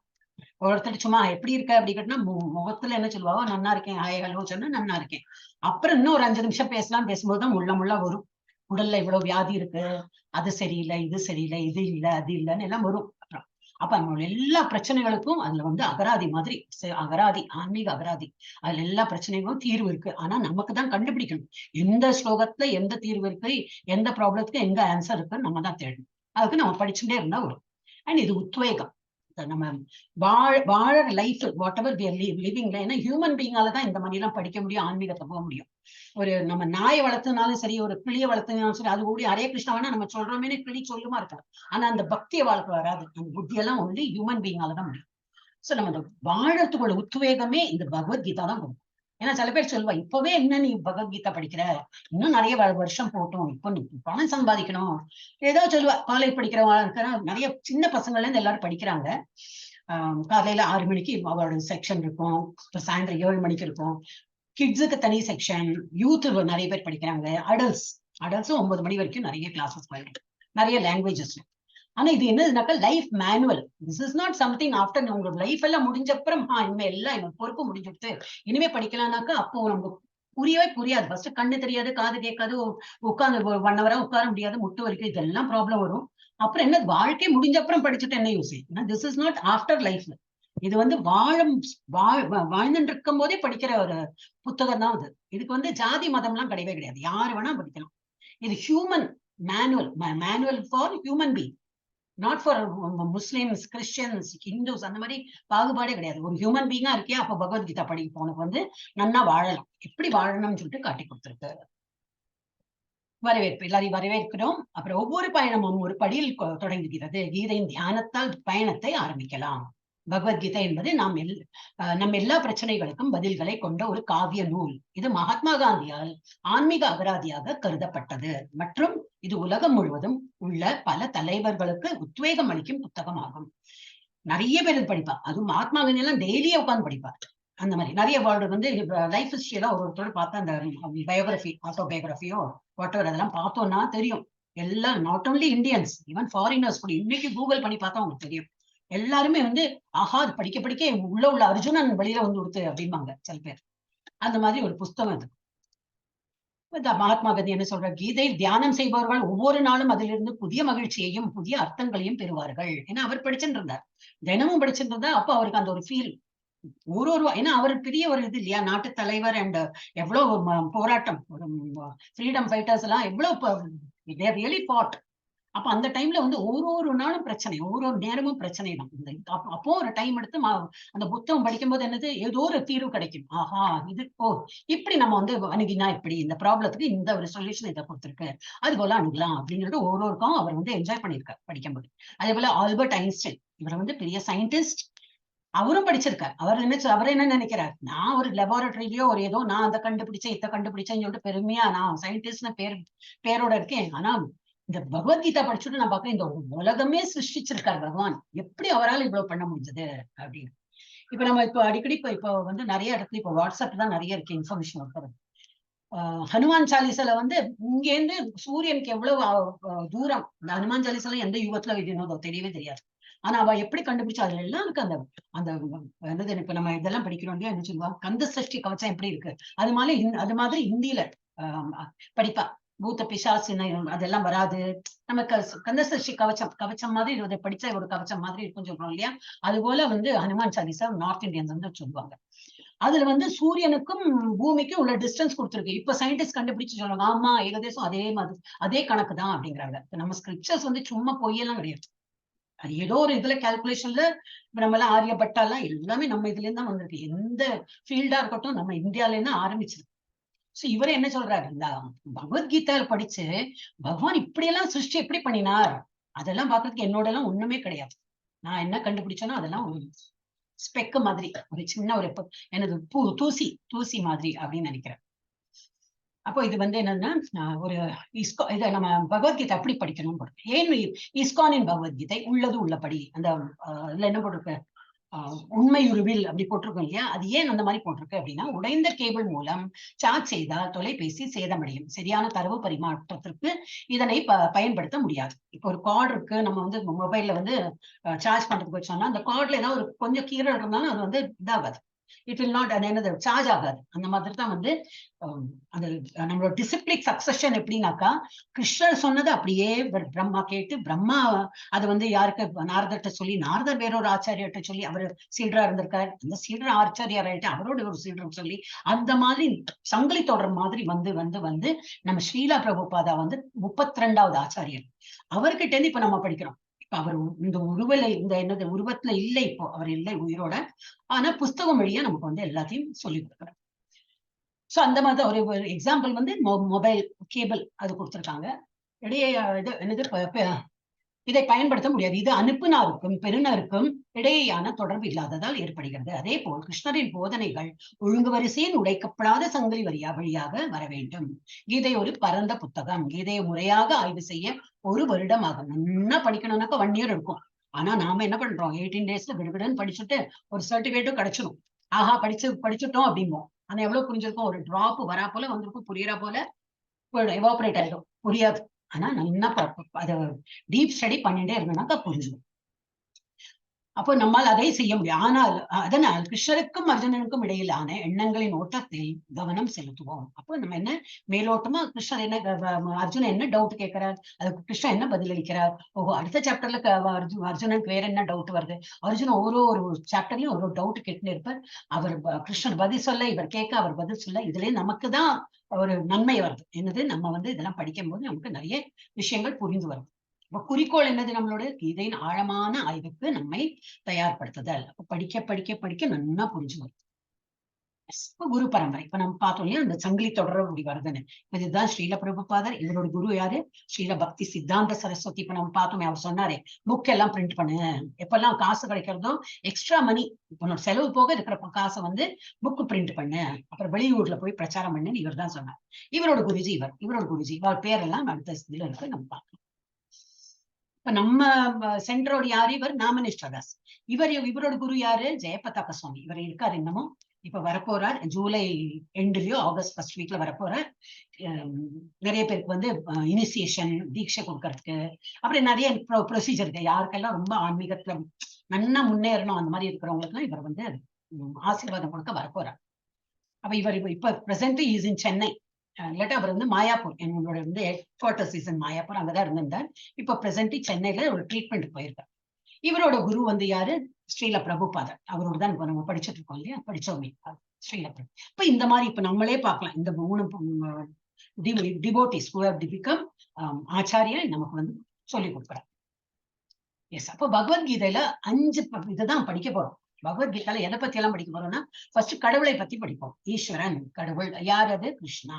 ஒருத்தர் சும்மா எப்படி இருக்க அப்படி கேட்டா முகத்துல என்ன சொல்லுவாங்க, நன்னா இருக்கேன், ஹாய் ஹலோ சொன்னா நன்னா இருக்கேன். அப்புறம் இன்னும் ஒரு 5 நிமிஷம் பேசலாம், பேசும்போதுதான் முள்ள வரும். உடல்ல இவ்வளவு வியாதி இருக்கு, அது சரியில்லை, இது சரியில்லை, இது இல்ல, அது இல்லைன்னு எல்லாம் வரும். அப்ப நம்மளோட எல்லா பிரச்சனைகளுக்கும் அதுல அகராதி மாதிரி, அகராதி, ஆன்மீக அகராதி, அதுல எல்லா பிரச்சனைகளும் தீர்வு இருக்கு. ஆனா நமக்கு தான் கண்டுபிடிக்கணும் எந்த ஸ்லோகத்துல எந்த தீர்வு இருக்கு, எந்த ப்ராப்ளத்துக்கு எங்க ஆன்சர் இருக்குன்னு நம்ம தான் தேடணும். அதுக்கு நம்ம படிச்சுட்டே இருந்தா வரும். அண்ட் இது உத்வேகம், நம்ம வாழ life whatever we are லிவிங்ல, ஏன்னா ஹியூமன் பீயிங்கால தான் இந்த மாதிரி எல்லாம் படிக்க முடியும், ஆன்மீகத்தை போக முடியும். ஒரு நம்ம நாயை வளர்த்தனாலும் சரி, ஒரு கிளிய வளர்த்தனாலும் சரி, அது கூடி ஹரே கிருஷ்ணாவா நம்ம சொல்றோமே, கிளி சொல்லுமா இருக்காது. ஆனா அந்த பக்தியை வாழ்க்கை வராது, அந்த புத்தியெல்லாம் ஒன்லி ஹியூமன் பீயிங்கால தான் முடியும். சோ நம்ம வாழறதுக்குள்ள உத்வேகமே இந்த பகவத்கீதா தான் கொடுக்கும். ஏன்னா சில பேர் சொல்லுவா, இப்பவே என்ன நீ பகவத்கீதா படிக்கிற, இன்னும் நிறைய வருஷம் போட்டோம், இப்போ நீ பணம் சம்பாதிக்கணும் ஏதோ சொல்லுவா. காலேஜ் படிக்கிறவங்க நிறைய சின்ன பசங்கள்ல இருந்து எல்லாரும் படிக்கிறாங்க. காலையில 6 மணிக்கு அவரோட செக்ஷன் இருக்கும், இப்ப சாயந்தரம் 7 மணிக்கு இருக்கும். கிட்ஸுக்கு தனி செக்ஷன், யூத் நிறைய பேர் படிக்கிறாங்க, அடல்ட்ஸும் 9 மணி வரைக்கும் நிறைய கிளாஸஸ் போயிருக்கு, நிறைய லாங்குவேஜஸ். ஆனா இது என்னதுனாக்கா life manual. This is not something after உங்களோட லைஃப் எல்லாம் முடிஞ்ச அப்புறம் இனிமே எல்லாம் பொறுப்பு முடிஞ்சுட்டு இனிமே படிக்கலாம்னாக்கா அப்போ நமக்கு புரியவே புரியாது. ஃபர்ஸ்ட் கண்ணு தெரியாது, காது கேட்காது, உட்கார்ந்து 1 ஹவரா உட்கார முடியாது, முட்டு வரைக்கும் இதெல்லாம் ப்ராப்ளம் வரும். அப்புறம் என்ன, வாழ்க்கை முடிஞ்ச அப்புறம் படிச்சுட்டு என்ன use? This is not after life. இது வந்து வாழ்ந்துட்டு இருக்கும் போதே படிக்கிற ஒரு புத்தகம் தான் அது. இதுக்கு வந்து ஜாதி மதம்லாம் கிடையவே கிடையாது, யாரு வேணா படிக்கலாம். இது human manual for human being, not for Muslims, Christians, Hindus, அந்த மாதிரி பாகுபாடே கிடையாது. ஒரு ஹியூமன் பீங்கா இருக்கியா, அப்ப பகவத்கீதா படிக்க உனக்கு வந்து நன்னா வாழலாம், எப்படி வாழணும்னு சொல்லிட்டு காட்டி கொடுத்துருக்கு. வரவேற்பு, எல்லாரையும் வரவேற்கிறோம். அப்புறம் ஒவ்வொரு பயணமும் ஒரு படியில் தொடங்குகிறது. கீதையின் தியானத்தால் பயணத்தை ஆரம்பிக்கலாம். பகவத்கீதை என்பது நம் எல்லா பிரச்சனைகளுக்கும் பதில்களை கொண்ட ஒரு காவிய நூல். இது மகாத்மா காந்தியால் ஆன்மீக அகராதியாக கருதப்பட்டது மற்றும் இது உலகம் முழுவதும் உள்ள பல தலைவர்களுக்கு உத்வேகம் அளிக்கும் புத்தகமாகும். நிறைய பேர் படிப்பா, அதுவும் மகாத்மா காந்தி எல்லாம் டெய்லியே உட்கார்ந்து படிப்பா. அந்த மாதிரி நிறைய வேர்டு வந்து லைஃப் ஹிஸ்டரி எல்லாம் ஒருத்தர் பார்த்தா, அந்த பயோகிராஃபி, ஆட்டோபயோகிராஃபியோ வாட்டவர், அதெல்லாம் பார்த்தோம்னா தெரியும். எல்லாம் not only Indians, even foreigners கூட இன்னைக்கு கூகுள் பண்ணி பார்த்தா உங்களுக்கு தெரியும். எல்லாருமே வந்து ஆஹா, அது படிக்க படிக்க உள்ள அர்ஜுனன் வெளியில வந்து கொடுத்து அப்படிம்பாங்க சில பேர். அந்த மாதிரி ஒரு புஸ்தகம் அது. மகாத்மா காந்தி என்ன சொல்ற, கீதை தியானம் செய்பவர்கள் ஒவ்வொரு நாளும் அதிலிருந்து புதிய மகிழ்ச்சியையும் புதிய அர்த்தங்களையும் பெறுவார்கள். ஏன்னா அவர் படிச்சுட்டு இருந்தார், தினமும் படிச்சுட்டு இருந்தா. அப்போ அவருக்கு அந்த ஒரு ஃபீல் ஏன்னா அவர் பெரிய ஒரு இது இல்லையா, நாட்டு தலைவர். அண்ட் எவ்வளவு போராட்டம், ஃப்ரீடம் ஃபைட்டர்ஸ் எல்லாம் எவ்வளவு ரியலி ஃபாட். அப்ப அந்த டைம்ல வந்து ஒரு நாளும் பிரச்சனை, ஒரு நேரமும் பிரச்சனை தான். அப்போ ஒரு டைம் எடுத்து அந்த புத்தகம் படிக்கும் போது என்னது, ஏதோ ஒரு தீர்வு கிடைக்கும். ஆஹா, இது இப்படி நம்ம வந்து அணுகினா இப்படி இந்த ப்ராப்ளத்துக்கு இந்த ஒரு சொல்யூஷன் இதை கொடுத்துருக்கு, அது போல அணுகலாம் அப்படிங்கிறது ஒருவருக்கும் அவர் வந்து என்ஜாய் பண்ணியிருக்காரு படிக்கும்போது. அதே போல ஆல்பர்ட் ஐன்ஸ்டைன், இவர் வந்து பெரிய சயின்டிஸ்ட், அவரும் படிச்சிருக்காரு. அவர் என்ன நினைக்கிறார், நான் ஒரு லெபார்டரியிலயோ ஒரு ஏதோ நான் அதை கண்டுபிடிச்சேன் இதை கண்டுபிடிச்சேன்னு சொல்லிட்டு பெருமையா நான் சயின்டிஸ்ட்னு பேரோட இருக்கேன். ஆனா இந்த பகவத்கீதா படிச்சுட்டு நான் பார்க்கிறேன், இந்த உலகமே சிருஷ்டிச்சிருக்காரு பகவான், எப்படி அவரால் இவ்வளவு பண்ண முடிஞ்சது அப்படின்னு. இப்ப நம்ம இப்போ அடிக்கடி இப்போ வந்து நிறைய இடத்துல இப்போ வாட்ஸ்அப் தான் நிறைய இருக்கு இன்ஃபர்மேஷன் இருக்கிறது. ஹனுமான் சாலிசால வந்து இங்கேருந்து சூரியனுக்கு எவ்வளவு தூரம், இந்த ஹனுமான் சாலிசால எந்த யுகத்துல எழுதினதோ தெரியவே தெரியாது. ஆனா அவ எப்படி கண்டுபிடிச்சா, அதுல எல்லாம் இருக்கு. அந்த என்னது, இப்ப நம்ம இதெல்லாம் படிக்கிறோம் இல்லையா, என்ன சொல்லுவா, கந்த சஷ்டி கவச்சம் எப்படி இருக்கு, அது மாதிரி ஹிந்தியில படிப்பா. பூத்த பிசாசின அதெல்லாம் வராது. நமக்கு கந்த சஷ்டி கவச்சம் மாதிரி இதை படிச்சா ஒரு கவச்சம் மாதிரி இருக்குன்னு சொல்றோம் இல்லையா, அது போல வந்து ஹனுமான் சாலிசா நார்த் இந்தியன்ஸ் வந்து சொல்லுவாங்க. அதுல வந்து சூரியனுக்கும் பூமிக்கும் உள்ள டிஸ்டன்ஸ் கொடுத்துருக்கு. இப்ப சயின்டிஸ்ட் கண்டுபிடிச்சு சொல்றாங்க, ஆமா ஏகதேசம் அதே மாதிரி அதே கணக்கு தான் அப்படிங்கிறாங்க. நம்ம ஸ்கிரிப்சர்ஸ் வந்து சும்மா பொய்யெல்லாம் கிடையாது, அது ஏதோ ஒரு இதுல கால்குலேஷன்ல நம்ம எல்லாம் ஆரியப்பட்டாலாம் எல்லாமே நம்ம இதுல இருந்து தான் வந்திருக்கு. எந்த ஃபீல்டா இருக்கட்டும் நம்ம இந்தியால இருந்து ஆரம்பிச்சிருக்கு. சோ இவரு என்ன சொல்றாரு, இந்த பகவத்கீதால படிச்சு பகவான் இப்படியெல்லாம் சிருஷ்டி எப்படி பண்ணினார், அதெல்லாம் பாக்குறதுக்கு என்னோட எல்லாம் ஒண்ணுமே கிடையாது. நான் என்ன கண்டுபிடிச்சேனோ அதெல்லாம் ஒரு ஸ்பெக்கு மாதிரி, ஒரு சின்ன ஒரு எனது தூசி மாதிரி அப்படின்னு நினைக்கிறேன். அப்போ இது வந்து என்னன்னா, ஒரு இதை நம்ம பகவத்கீதை அப்படி படிக்கணும். ஏன் இஸ்கானின் பகவத்கீதை உள்ளது உள்ளபடி, அந்த இதுல என்ன போட்டிருக்கு, உண்மையுருவில் அப்படி போட்டிருக்கோம் இல்லையா, அது ஏன் அந்த மாதிரி போட்டிருக்கு அப்படின்னா, உடைந்த கேபிள் மூலம் சார்ஜ் செய்தால் தொலைபேசி சேதமடையும், சரியான தரவு பரிமாற்றத்திற்கு இதனை பயன்படுத்த முடியாது. இப்போ ஒரு கார்டு இருக்கு, நம்ம வந்து மொபைல்ல வந்து சார்ஜ் பண்றதுக்கு வச்சோம்னா, அந்த கார்டுல ஏதாவது ஒரு கொஞ்சம் கீழே இருந்தாலும் அது வந்து இதாகாது, இட் வில் நாட், அது என்னது, சார்ஜ் ஆகாது. அந்த மாதிரி தான் வந்து அந்த நம்மளோட டிசிப்ளிக் சக்சஷன் எப்படின்னாக்கா, கிருஷ்ணர் சொன்னது அப்படியே பிரம்மா கேட்டு, பிரம்மா அது வந்து யாருக்கு, நாரதர்கிட்ட சொல்லி, நாரதர் வேறொரு ஆச்சாரியர்கிட்ட சொல்லி, அவர் சீடரா இருந்திருக்காரு, அந்த சீடர் ஆச்சாரியார் ஆயிட்டு அவரோட ஒரு சீடர் சொல்லி, அந்த மாதிரி சங்கிலி தொடர் மாதிரி வந்து வந்து வந்து நம்ம ஸ்ரீலா பிரபுபாதா வந்து 32வது ஆச்சாரியர், அவர்கிட்ட இருந்து இப்ப நம்ம படிக்கிறோம். இப்ப அவர் இந்த என்னது உருவத்துல இல்லை, இப்போ அவர் இல்லை உயிரோட, ஆனா புஸ்தகம் வழியா நமக்கு வந்து எல்லாத்தையும் சொல்லி கொடுக்குறாரு. சோ அந்த மாதிரி ஒரு எக்ஸாம்பிள் வந்து மொபைல் கேபிள் அது கொடுத்திருக்காங்க. இடையே இது என்னது, இதை பயன்படுத்த முடியாது. இது அனுப்புனாருக்கும் பெறுநருக்கும் இடையேயான தொடர்பு இல்லாததால் ஏற்படுகிறது. அதே போல் கிருஷ்ணரின் போதனைகள் ஒழுங்கு வரிசையில் உடைக்கப்படாத சங்கிலி வழியாக வர வேண்டும். கீதை ஒரு பரந்த புத்தகம். கீதையை முறையாக ஆய்வு செய்ய 1 வருடம் ஆகும். நல்லா படிக்கணும்னாக்கா 1 இயர் இருக்கும். ஆனா நாம என்ன பண்றோம், 18 டேஸ்ல விடுவிடுன்னு படிச்சுட்டு ஒரு சர்டிபிகேட்டும் கிடைச்சிடும். ஆஹா படிச்சுட்டோம் அப்படிம்போம். ஆனா எவ்வளவு புரிஞ்சிருக்கும், ஒரு டிராப் வரா போல வந்திருக்கும், புரியறா போல எவாபரேட் ஆயிடும், புரியாது. ஆனா நல்லா அதை டீப் ஸ்டடி பண்ணிட்டே இருந்தோம்னாக்கா புரிஞ்சிடும். அப்போ நம்மால் அதை செய்ய முடியும். ஆனால் அதனால் கிருஷ்ணருக்கும் அர்ஜுனனுக்கும் இடையிலான எண்ணங்களின் ஓட்டத்தில் கவனம் செலுத்துவோம். அப்போ நம்ம என்ன மேலோட்டமா கிருஷ்ணர் என்ன அர்ஜுனன் என்ன டவுட் கேட்கிறார், அதுக்கு கிருஷ்ணன் என்ன பதில் அளிக்கிறார். ஓஹோ, அடுத்த சாப்டர்ல அர்ஜுனனுக்கு வேற என்ன டவுட் வருது. அர்ஜுனன் ஒரு சாப்டர்லயும் ஒரு டவுட் கேட்டுன்னு இருப்பார். அவர் கிருஷ்ணர் பதில் சொல்ல, இவர் கேட்க, அவர் பதில் சொல்ல. இதுலயே நமக்கு தான் ஒரு நன்மை வருது. என்னது, நம்ம இதெல்லாம் படிக்கும் போது நமக்கு நிறைய விஷயங்கள் புரிந்து வருது. இப்ப குறிக்கோள் என்னது, நம்மளோட கீதையின் ஆழமான ஆய்வுக்கு நம்மை தயார்படுத்துதல். அப்ப படிக்க படிக்க படிக்க நல்லா புரிஞ்சு வரும். இப்ப குரு பரம்பரை இப்ப நம்ம பார்த்தோம் இல்லையா, அந்த சங்கிலி தொடர அப்படி வருதுன்னு. இதுதான் ஸ்ரீல பிரபுபாதர். இவரோட குரு யாரு, ஸ்ரீல பக்தி சித்தாந்த சரஸ்வதி. இப்ப நம்ம பார்த்தோமே, அவர் சொன்னாரே புக் எல்லாம் பிரிண்ட் பண்ணு, எப்பெல்லாம் காசு கிடைக்கிறதோ எக்ஸ்ட்ரா மணி, உன்னோட செலவு போக இருக்கிற காசை புக் பிரிண்ட் பண்ணு, அப்புறம் வெளியூர்ல போய் பிரச்சாரம் பண்ணுன்னு இவர் தான் சொன்னார். இவரோட குருஜி இவரோட குருஜி. அவர் பேரெல்லாம் அடுத்த இதுல இருக்கு, நம்ம பார்க்கலாம். இப்ப நம்ம சென்டரோட யாரு, இவர் நாமனிஷ்டதாஸ். இவரோட குரு யாரு, ஜெயபதாக்க சுவாமி. இவர் இருக்காரு இன்னமும். இப்ப வரப்போறார் ஜூலை எண்ட்லயோ ஆகஸ்ட் ஃபர்ஸ்ட் வீக்ல வரப்போறார். நிறைய பேருக்கு இனிசியேஷன் தீட்சை கொடுக்கறதுக்கு, அப்புறம் நிறைய ப்ரொசீஜர் இருக்கு. யாருக்கெல்லாம் ரொம்ப ஆன்மீகத்துல நல்லா முன்னேறணும் அந்த மாதிரி இருக்கிறவங்களுக்கு எல்லாம் இவர் ஆசீர்வாதம் கொடுக்க வரப்போறார். அப்ப இவர் இப்ப பிரசன்ட் இஸ் இன் சென்னை. இல்லாட்டா அவர் மாயாப்பூர், என்னோட head quarters is in Mayapur, அங்கதான் இருந்திருந்தார். இப்ப பிரசன்ட் சென்னையில ஒரு ட்ரீட்மெண்ட் போயிருக்கார். இவரோட குரு யாரு, ஸ்ரீல பிரபுபாதர். அவரோட தான் இப்ப நம்ம படிச்சுட்டு இருக்கோம் இல்லையா, படிச்சோமே ஸ்ரீல பிரபு. இப்ப இந்த மாதிரி இப்ப நம்மளே பார்க்கலாம், இந்த 3 devotees who have become Acharya நமக்கு சொல்லி கொடுக்குறாங்க. எஸ், அப்போ பகவத்கீதையில 5 இதுதான் படிக்க போறோம். பகவத்கீதையில எதை பத்தி எல்லாம் படிக்க போறோம்னா, ஃபர்ஸ்ட் கடவுளை பத்தி படிப்போம். ஈஸ்வரன், கடவுள் யார், அது கிருஷ்ணா.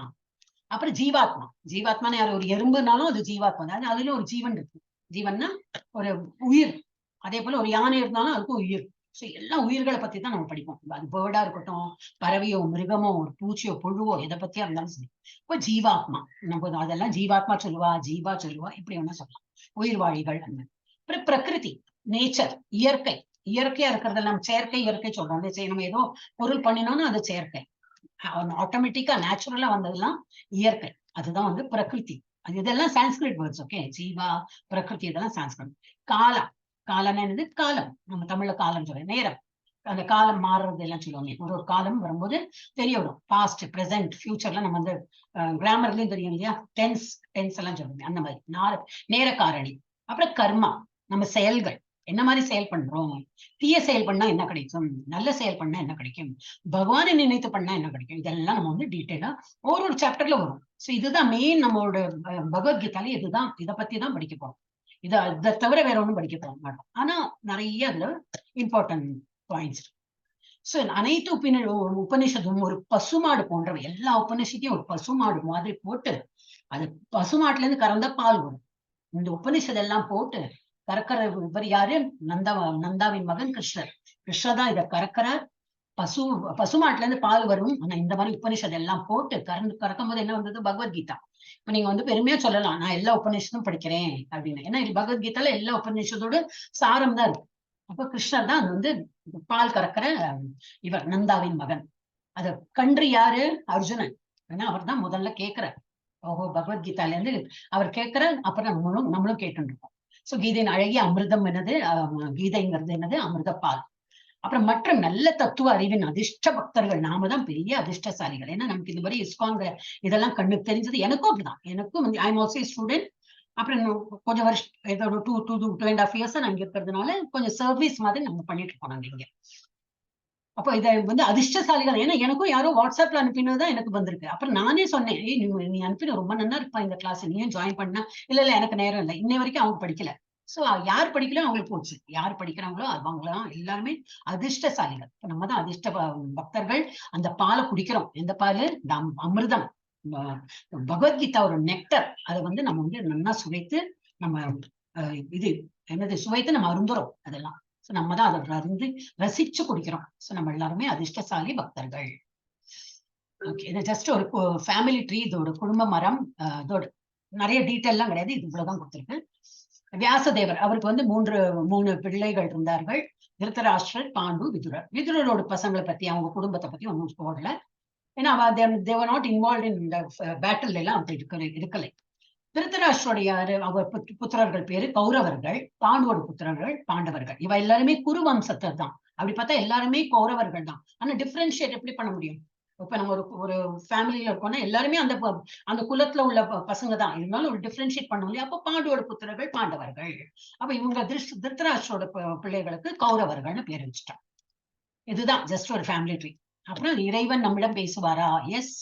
அப்புறம் ஜீவாத்மா. ஜீவாத்மான்னு யாரு, ஒரு எறும்புனாலும் அது ஜீவாத்மா தான். அதுலயும் ஒரு ஜீவன் இருக்கு. ஜீவன்னா ஒரு உயிர். அதே போல ஒரு யானை இருந்தாலும் அதுக்கும் உயிர். சோ எல்லா உயிர்களை பத்தி தான் நம்ம படிப்போம். அது பேர்டா இருக்கட்டும், பறவையோ, மிருகமோ, ஒரு பூச்சியோ, புழுவோ, எதை பத்தியா இருந்தாலும் சரி. இப்போ ஜீவாத்மா, நம்ம அதெல்லாம் ஜீவாத்மா சொல்லுவா, ஜீவா சொல்லுவா, இப்படி ஒண்ணு சொல்லலாம். உயிர்வாழிகள். அப்புறம் பிரகிருதி, நேச்சர், இயற்கை. இயற்கையா இருக்கிறதெல்லாம் செயற்கை, இயற்கை சொல்றோம். நம்ம ஏதோ பொருள் பண்ணினோம்னா அது செயற்கை. ஆட்டோமேட்டிக்கா நேச்சுரலா வந்ததெல்லாம் இயற்கை. அதுதான் பிரகிருதி. அது இதெல்லாம் சான்ஸ்கிரிட் வேர்ட்ஸ். ஓகே, ஜீவா, பிரகிருதி, இதெல்லாம் சான்ஸ்கிரிட். காலம், காலம் என்னது, காலம். நம்ம தமிழ்ல காலம் சொல்றோம், நேரம். அந்த காலம் மாறுறது எல்லாம் சொல்லுவாங்க. ஒரு காலம் வரும்போது தெரிய வரும். பாஸ்ட், பிரசன்ட், ஃபியூச்சர்ல நம்ம கிராமர்லயும் தெரியும் இல்லையா, டென்ஸ் எல்லாம் சொல்லுவாங்க. அந்த மாதிரி நேர காரணி. அப்புறம் கர்மா, நம்ம செயல்கள், என்ன மாதிரி செயல் பண்றோம். தீய செயல் பண்ணா என்ன கிடைக்கும், நல்ல செயல் பண்ணா என்ன கிடைக்கும், பகவானை நினைத்து பண்ணா என்ன கிடைக்கும், இதெல்லாம் நம்ம டீட்டெயிலா ஒரு சாப்டர்ல வரும். சோ இதுதான் மெயின் நம்மளோட பகவத்கீதால. இதுதான், இதை பத்தி தான் படிக்க போறோம். இதை தவிர வேற ஒண்ணும் படிக்க போக மாட்டோம். ஆனா நிறைய அதுல இம்பார்ட்டன்ட் பாயிண்ட்ஸ். சோ அனைத்து உபநிஷத்தும் ஒரு பசுமாடு போன்றவை. எல்லா உபநிஷத்தையும் ஒரு பசுமாடு மாதிரி போட்டு, அது பசுமாட்டுல இருந்து கறந்த பால் வரும். இந்த உபநிஷத் எல்லாம் போட்டு கறக்கிற இவர் யாரு, நந்தாவின் மகன் கிருஷ்ணர். கிருஷ்ணர் தான் இதை கறக்கிறார். பசுமாட்டுல இருந்து பால் வரும். ஆனா இந்த மாதிரி உபநிஷத் எல்லாம் போட்டு கறக்கும் போது என்ன வந்தது, பகவத்கீதா. இப்ப நீங்க பெருமையா சொல்லலாம், நான் எல்லா உபநிஷத்தும் படிக்கிறேன் அப்படின்னு. ஏன்னா பகவத்கீதால எல்லா உபநிஷத்தோட சாரம் தான் இருக்கு. அப்ப கிருஷ்ணர் தான் அது பால் கறக்கிற இவர் நந்தாவின் மகன். அது கன்று யாரு, அர்ஜுனன். ஏன்னா அவர் தான் முதல்ல கேட்கிறார். ஓஹோ, பகவத்கீதால இருந்து அவர் கேட்கிறார். அப்புறம் நம்மளும் கேட்டு இருக்கோம். சோ கீதையின் அழகிய அமிர்தம் என்னது, கீதைங்கிறது என்னது, அமிர்த பால். அப்புறம் மற்ற நல்ல தத்துவ அறிவின் அதிர்ஷ்ட பக்தர்கள் நாம தான் பெரிய அதிர்ஷ்டசாலிகள். ஏன்னா நமக்கு இந்த மாதிரி இஸ்கான் இதெல்லாம் கண்ணுக்கு தெரிஞ்சது. எனக்கும் அப்படிதான். எனக்கும் ஐ எம் ஆல்சோ ஸ்டூடெண்ட். அப்புறம் கொஞ்சம் வருஷம், ஏதோ 2.5 years நான் இங்க இருக்கிறதுனால கொஞ்சம் சர்வீஸ் மாதிரி நம்ம பண்ணிட்டு போனாங்க இங்க. அப்போ இதை அதிர்ஷ்டசாலிகள். ஏன்னா எனக்கும் யாரோ வாட்ஸ்அப்ல அனுப்பினதுதான் எனக்கு வந்திருக்கு. அப்புறம் நானே சொன்னேன், நீ அனுப்பின ரொம்ப நல்லா இருப்பா இந்த கிளாஸ், நீயும் ஜாயின் பண்ணா. இல்ல எனக்கு நேரம் இல்லை, இன்னை வரைக்கும் அவங்க படிக்கல. சோ யார் படிக்கல அவங்களுக்கு போச்சு. யார் படிக்கிறாங்களோ அவங்களாம் எல்லாருமே அதிர்ஷ்டசாலிகள். நம்ம தான் அதிர்ஷ்ட பக்தர்கள். அந்த பாலை குடிக்கிறோம். எந்த பால், அமிர்தம், பகவத்கீதா ஒரு நெக்டர். அதை நம்ம நல்லா சுவைத்து, நம்ம இது என்னது சுவைத்து நம்ம அருந்துறோம். அதெல்லாம் நம்ம தான் அதை அருந்து ரசிச்சு குடிக்கிறோம். சோ நம்ம எல்லாருமே அதிர்ஷ்டசாலி பக்தர்கள். ஓகே, இது ஜஸ்ட் ஒரு ஃபேமிலி ட்ரீ. இதோட குடும்ப மரம், இதோட நிறைய டீட்டெயில் எல்லாம் கிடையாது. இது இவ்வளவுதான் கொடுத்திருக்கு. வியாசதேவர், அவருக்கு 3 பிள்ளைகள் இருந்தார்கள். திருத்தராஷ்டிரர், பாண்டு, விதுரர். விதுரரோட பசங்களை பத்தி, அவங்க குடும்பத்தை பத்தி ஒன்றும் போடல. ஏன்னா தேவர் நாட் இன்வால்வ் இன் பேட்டில் எல்லாம் அப்படி இருக்கலை. திருத்தராஷ்டிரோடைய அவர் புத்திரர்கள் பேரு கௌரவர்கள், பாண்டுவோட புத்திரர்கள் பாண்டவர்கள். இவ எல்லாருமே குரு வம்சத்தை தான். அப்படி பார்த்தா எல்லாருமே கௌரவர்கள் தான். ஆனா டிஃபரன்ஷியேட் எப்படி பண்ண முடியும்? இப்ப நம்ம ஒரு ஃபேமிலியில இருக்கோம்னா எல்லாருமே அந்த குலத்துல உள்ள பசங்க தான் இருந்தாலும் ஒரு டிஃபரன்ஷியேட் பண்ண முடியும். அப்ப பாண்டுவோட புத்திரர்கள் பாண்டவர்கள். அப்ப இவங்க திருத்தராஷ்டிரோட பிள்ளைகளுக்கு கௌரவர்கள்னு பேர் வச்சுட்டான். இதுதான் ஜஸ்ட் ஒரு ஃபேமிலி ட்ரீ. அப்புறம் இறைவன் நம்மிடம் பேசுவாரா? எஸ்.